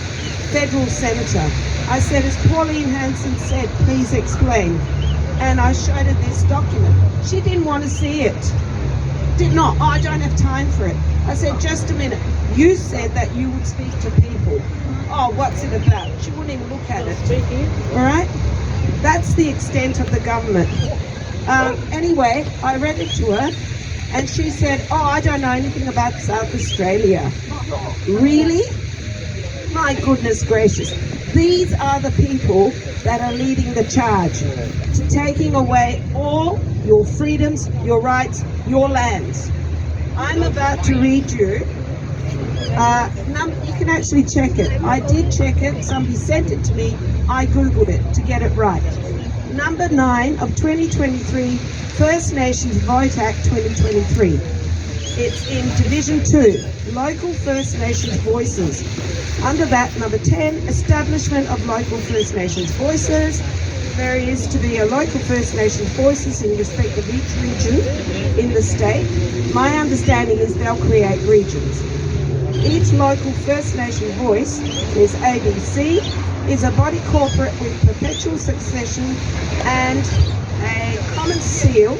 Federal senator. I said, as Pauline Hanson said, please explain. And I showed her this document. She didn't want to see it. Did not. Oh, I don't have time for it. I said, just a minute. You said that you would speak to people. Oh, what's it about? She wouldn't even look at it. All right? That's the extent of the government. Anyway, I read it to her and she said, oh, I don't know anything about South Australia. Really? My goodness gracious. These are the people that are leading the charge to taking away all your freedoms, your rights, your lands. I'm about to read you. You can actually check it. I did check it. Somebody sent it to me. I Googled it to get it right. Number 9 of 2023 First Nations Vote Act 2023. It's in Division 2, Local First Nations Voices. Under that, number 10, Establishment of Local First Nations Voices. There is to be a local First Nations voices in respect of each region in the state. My understanding is they'll create regions. Each local First Nation voice is ABC, is a body corporate with perpetual succession and a common seal.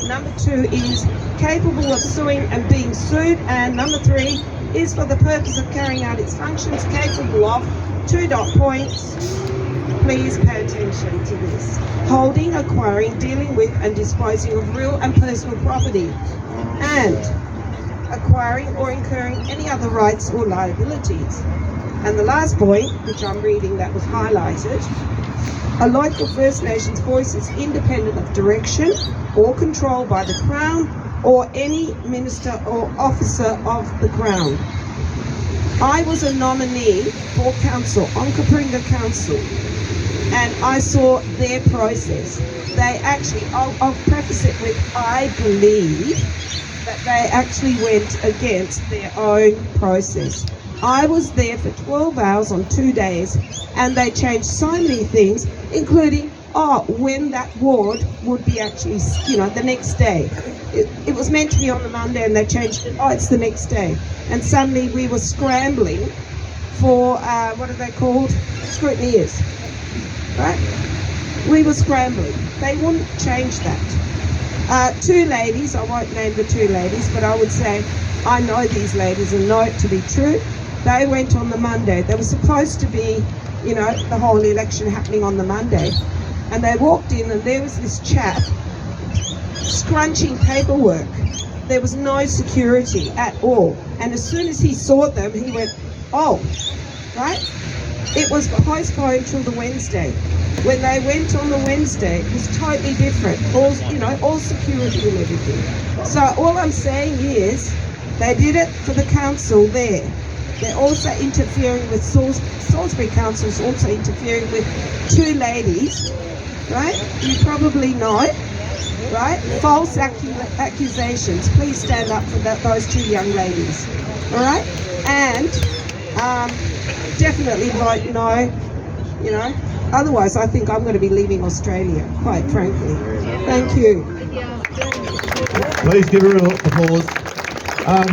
Number 2 is capable of suing and being sued, and number 3 is for the purpose of carrying out its functions capable of 2 dot points. Please pay attention to this. Holding, acquiring, dealing with and disposing of real and personal property, and acquiring or incurring any other rights or liabilities. And the last point, which I'm reading that was highlighted, a local First Nations voice is independent of direction or control by the Crown or any minister or officer of the Crown. I was a nominee for council, on Kapringa Council, and I saw their process. They actually, I'll preface it with, I believe that they actually went against their own process. I was there for 12 hours on 2 days, and they changed so many things, including, when that ward would be actually, the next day. It was meant to be on the Monday, and they changed it, it's the next day. And suddenly we were scrambling for, what are they called? Scrutineers, right? We were scrambling. They wouldn't change that. 2 ladies, I won't name the 2 ladies, but I would say I know these ladies and know it to be true. They went on the Monday. There was supposed to be, the whole election happening on the Monday. And they walked in and there was this chap scrunching paperwork. there was no security at all. And as soon as he saw them, he went, oh, right? It was postponed till the Wednesday. When they went on the Wednesday, it was totally different. All, you know, all security and everything. So all I'm saying is, they did it for the council there. They're also interfering with Salisbury Council's also interfering with two ladies, right? You probably know, right? False accusations. Please stand up for those two young ladies, all right? And definitely vote no, you know. Otherwise, I think I'm going to be leaving Australia, quite frankly. Thank you. Please give her a applause.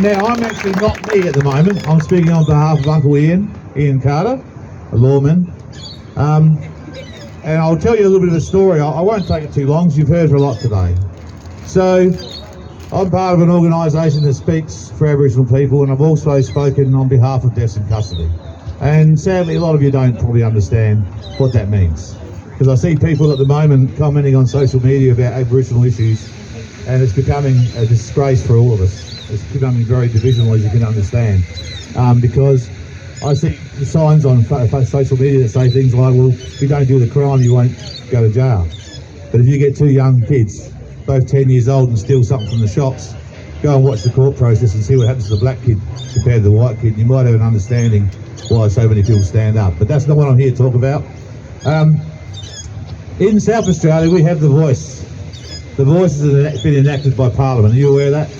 Now, I'm actually not me at the moment. I'm speaking on behalf of Uncle Ian Carter, a lawman. And I'll tell you a little bit of a story. I won't take it too long, because you've heard a lot today. So, I'm part of an organisation that speaks for Aboriginal people, and I've also spoken on behalf of Deaf in Custody. And sadly, a lot of you don't probably understand what that means. Because I see people at the moment commenting on social media about Aboriginal issues, and it's becoming a disgrace for all of us. It's becoming very divisional, as you can understand. Because I see the signs on social media that say things like, well, if you don't do the crime, you won't go to jail. But if you get two young kids, both 10 years old, and steal something from the shops, go and watch the court process and see what happens to the black kid compared to the white kid. You might have an understanding why so many people stand up. But that's not what I'm here to talk about. In South Australia, we have the voice. The voice has been enacted by Parliament. Are you aware of that?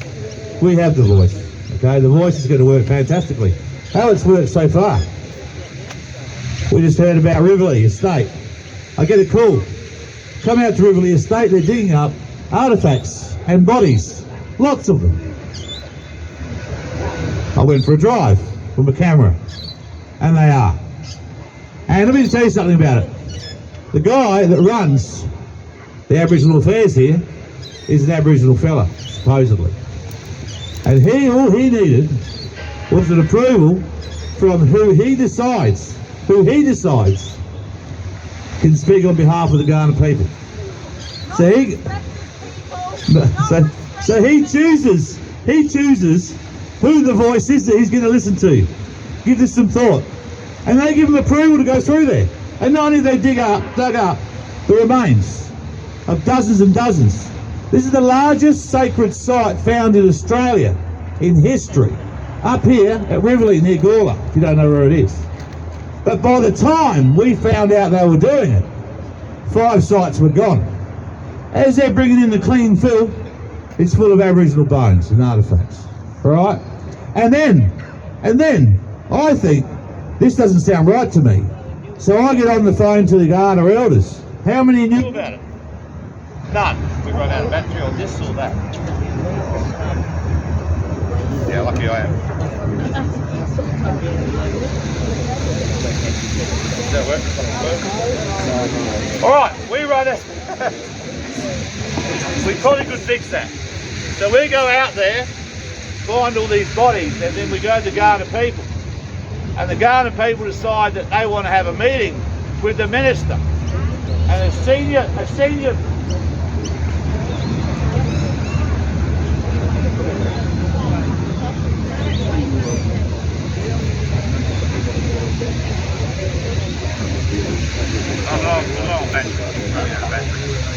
We have the voice. Okay, the voice is going to work fantastically. How it's worked so far? We just heard about Riverlea Estate. I get a call. Come out to Riverlea Estate, they're digging up artefacts and bodies. Lots of them. I went for a drive with my camera, and they are. And let me tell you something about it. The guy that runs the Aboriginal affairs here is an Aboriginal fella, supposedly. And all he needed was an approval from who he decides can speak on behalf of the Kaurna people. So he chooses who the voice is that he's going to listen to. Give this some thought. And they give him approval to go through there. And not only they dug up the remains of dozens and dozens. This is the largest sacred site found in Australia in history. Up here at Riverlea near Gawler, if you don't know where it is. But by the time we found out they were doing it, 5 sites were gone. As they're bringing in the clean fill, it's full of Aboriginal bones and artefacts. Alright? And then, I think, this doesn't sound right to me. So I get on the phone to the Kaurna elders. How many knew about it? None. We run out of battery or this or that. Yeah, lucky I am. Does that work? Alright, we run it. We probably could fix that. So we go out there, find all these bodies, and then we go to the Kaurna people. And the Kaurna people decide that they want to have a meeting with the minister. And a senior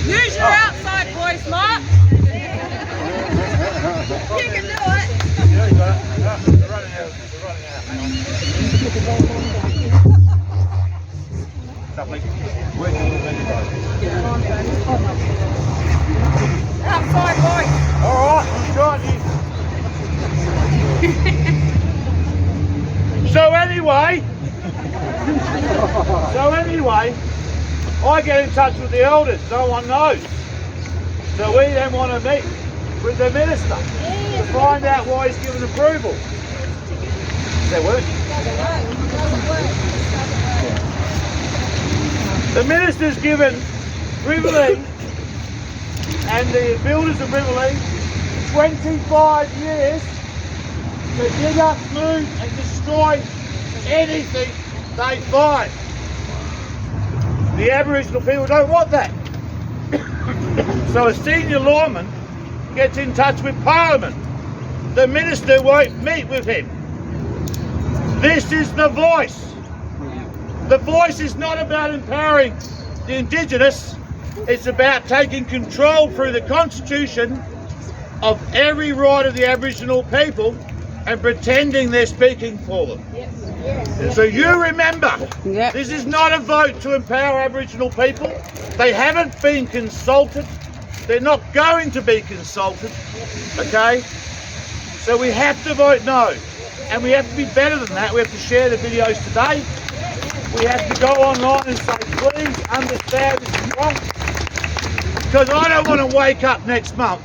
Use your outside voice, Mark. You can do it. Yeah, you got it. We're running out. Lovely. Outside voice. Alright, I'm trying you. So anyway, I get in touch with the elders, no one knows. So we then want to meet with the minister to find out why he's given approval. Does that work? The minister's given Riverlea and the builders of Riverlea 25 years to dig up, move and destroy anything they find. The Aboriginal people don't want that. So a senior lawman gets in touch with Parliament the minister won't meet with him. This is the voice. The voice is not about empowering the Indigenous, it's about taking control through the Constitution of every right of the Aboriginal people and pretending they're speaking for them. So you remember, this is not a vote to empower Aboriginal people. They haven't been consulted. They're not going to be consulted, okay? So we have to vote no. And we have to be better than that. We have to share the videos today. We have to go online and say, please understand this is wrong. Because I don't want to wake up next month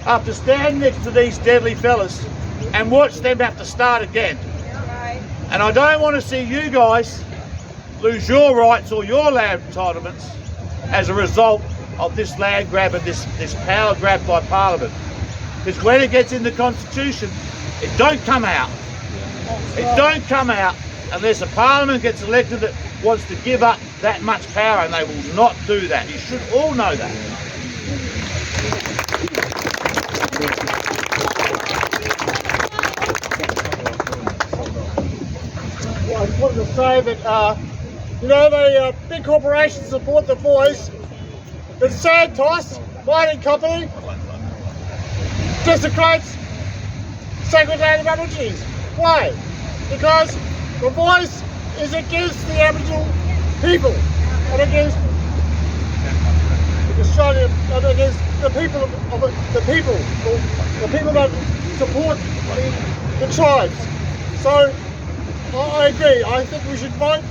after standing next to these deadly fellas and watch them have to start again. And I don't want to see you guys lose your rights or your land entitlements as a result of this land grab and this power grab by Parliament. Because when it gets in the Constitution, it don't come out. It don't come out unless a Parliament gets elected that wants to give up that much power, and they will not do that. You should all know that. Well, I just wanted to say that, you know, the big corporations support the voice. The Santos mining company desecrates sacred land of Aborigines. Why? Because the voice is against the Aboriginal people and against Australia and against the people of the people that support the tribes. So I agree. I think we should vote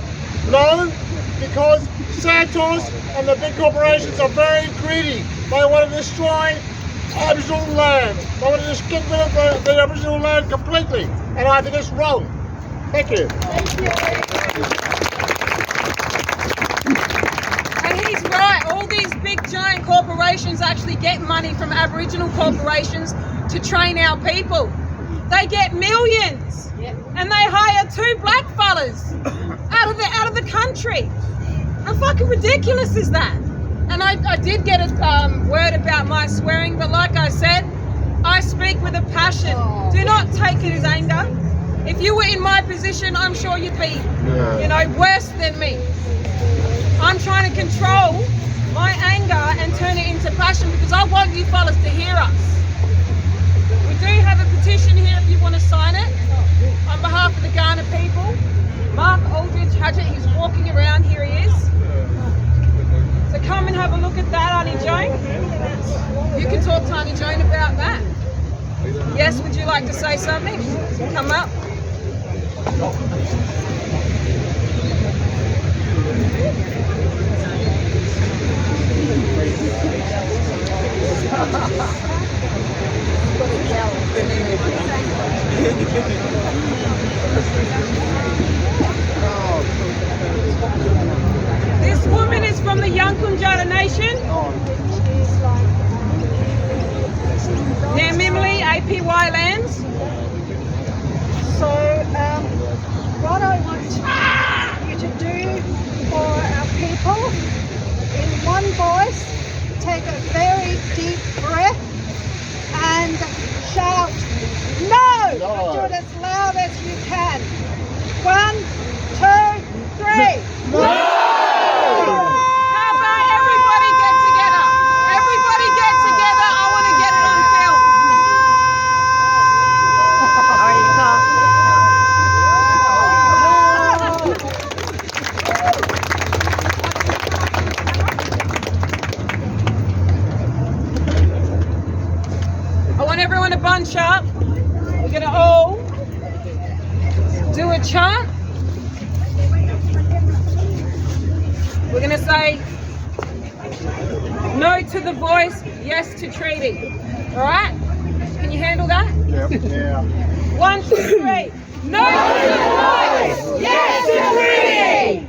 no, because Santos and the big corporations are very greedy. They want to destroy Aboriginal land. They want to just get rid of the Aboriginal land completely, and I think it's wrong. Thank you. And he's right. All these big giant corporations actually get money from Aboriginal corporations to train our people. They get millions, and they hire 2 black fellas out of the country. How fucking ridiculous is that? And I did get a word about my swearing, but like I said, I speak with a passion. Do not take it as anger. If you were in my position, I'm sure you'd be, you know, worse than me. I'm trying to control my anger and turn it into passion because I want you fellas to hear us. We do have a petition here if you want to sign it on behalf of the Ghana people. Mark Aldridge Hadget, he's walking around, here he is. So come and have a look at that, Auntie Joan. You can talk to Auntie Joan about that. Yes, would you like to say something? Come up. This woman is from the Yankunytjatjara Nation. Near Mimili, APY lands. So, what I want you to do for our people, in one voice, take a very deep breath and shout, no! But do it as loud as you can. 1, 2, 3. No! How about everybody get together? Everybody get together. I want to get it on film. I want everyone to bunch up. We're going to all do a chant. We're going to say no to the voice, yes to treaty. All right? Can you handle that? Yeah. 1, 2, 3. No to the voice, yes to treaty.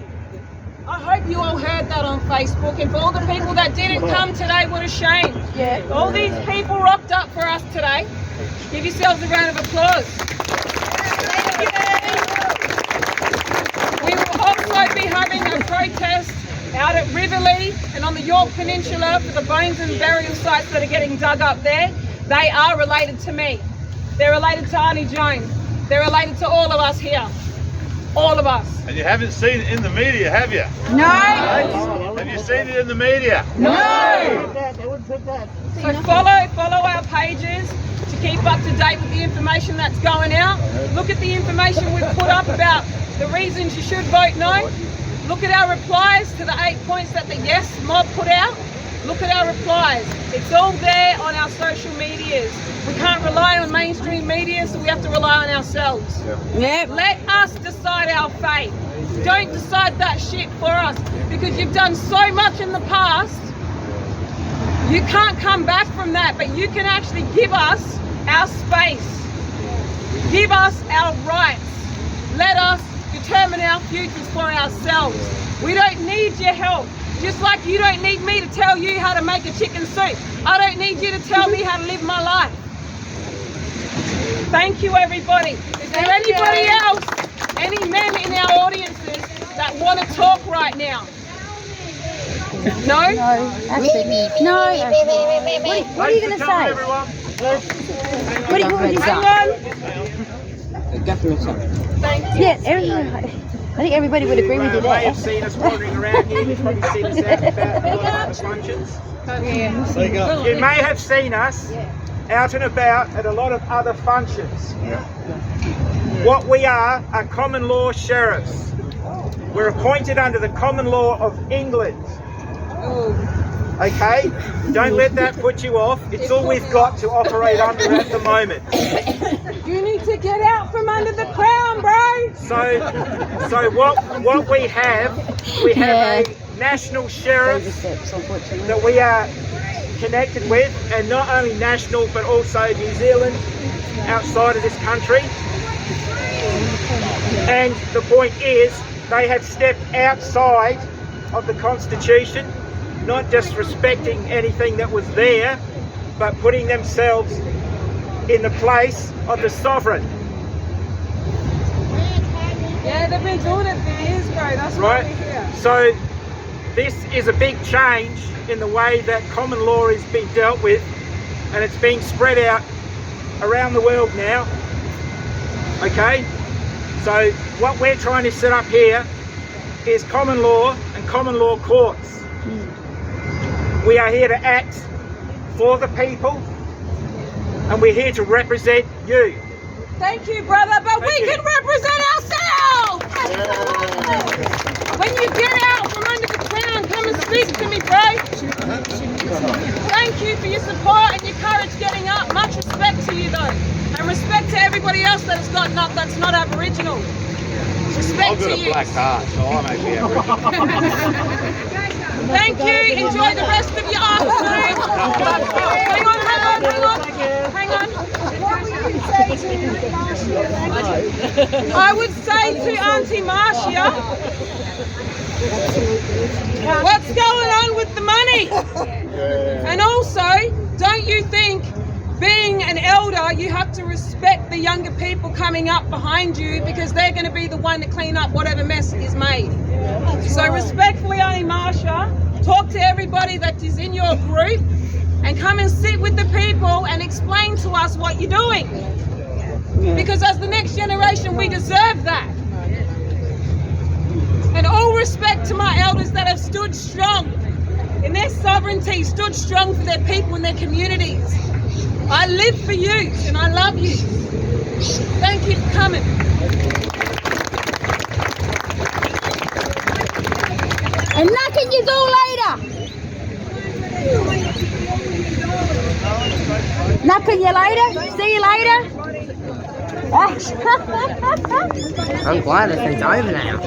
I hope you all heard that on Facebook, and for all the people that didn't come today, what a shame. Yeah. All these people rocked up for us today. Give yourselves a round of applause. We will also be having a protest out at Riverlea and on the York Peninsula for the bones and burial sites that are getting dug up there. They are related to me. They're related to Auntie Joan. They're related to all of us here. All of us. And you haven't seen it in the media, have you? No. Have you seen it in the media? No. They wouldn't put that. So follow our pages to keep up to date with the information that's going out. Look at the information we've put up about the reasons you should vote no. Look at our replies to the 8 points that the Yes mob put out. Look at our replies. It's all there on our social medias. We can't rely on mainstream media, so we have to rely on ourselves. Yep. Let us decide our fate. Don't decide that shit for us, because you've done so much in the past. You can't come back from that, but you can actually give us our space. Give us our rights. Let us determine our futures for ourselves. We don't need your help. Just like you don't need me to tell you how to make a chicken soup. I don't need you to tell me how to live my life. Thank you, everybody. Is there anybody else, any men in our audiences that want to talk right now? No? What are you going to say? What would you say? Thank you. Yeah, I think everybody would agree with you may there. have seen us wandering around here. You've probably seen us out about a lot of other functions. You may have seen us out and about at a lot of other functions. What we are common law sheriffs. We're appointed under the common law of England. Okay? Don't let that put you off. It's all we've got to operate under at the moment. You need to get out from under the crown, bro. So what we have a national sheriff that we are connected with, and not only national but also New Zealand, outside of this country. And the point is, they have stepped outside of the Constitution, not just respecting anything that was there, but putting themselves in the place of the sovereign. Yeah, they've been doing it for years, bro. That's why we're here. So this is a big change in the way that common law is being dealt with, and it's being spread out around the world now. Okay? So what we're trying to set up here is common law and common law courts. We are here to act for the people, and we're here to represent you. Thank you, brother, but we can represent ourselves! When you get out from under the crown, come and speak to me, bro. Thank you for your support and your courage getting up. Much respect to you, though. And respect to everybody else that has gotten up that's not Aboriginal. Respect to you. I've got a black heart, so I'm actually Aboriginal. Thank you. Enjoy the rest of your afternoon. Hang on. What would you say to Marcia? I would say to Auntie Marcia, what's going on with the money? And also, don't you think being an elder, you have to respect the younger people coming up behind you, because they're going to be the one to clean up whatever mess is made. So respectfully, Auntie Marcia, talk to everybody that is in your group and come and sit with the people and explain to us what you're doing. Because as the next generation, we deserve that. And all respect to my elders that have stood strong in their sovereignty, stood strong for their people and their communities. I live for you and I love you. Thank you for coming. And knocking you all later. Knocking you later. See you later. I'm glad this thing's over now.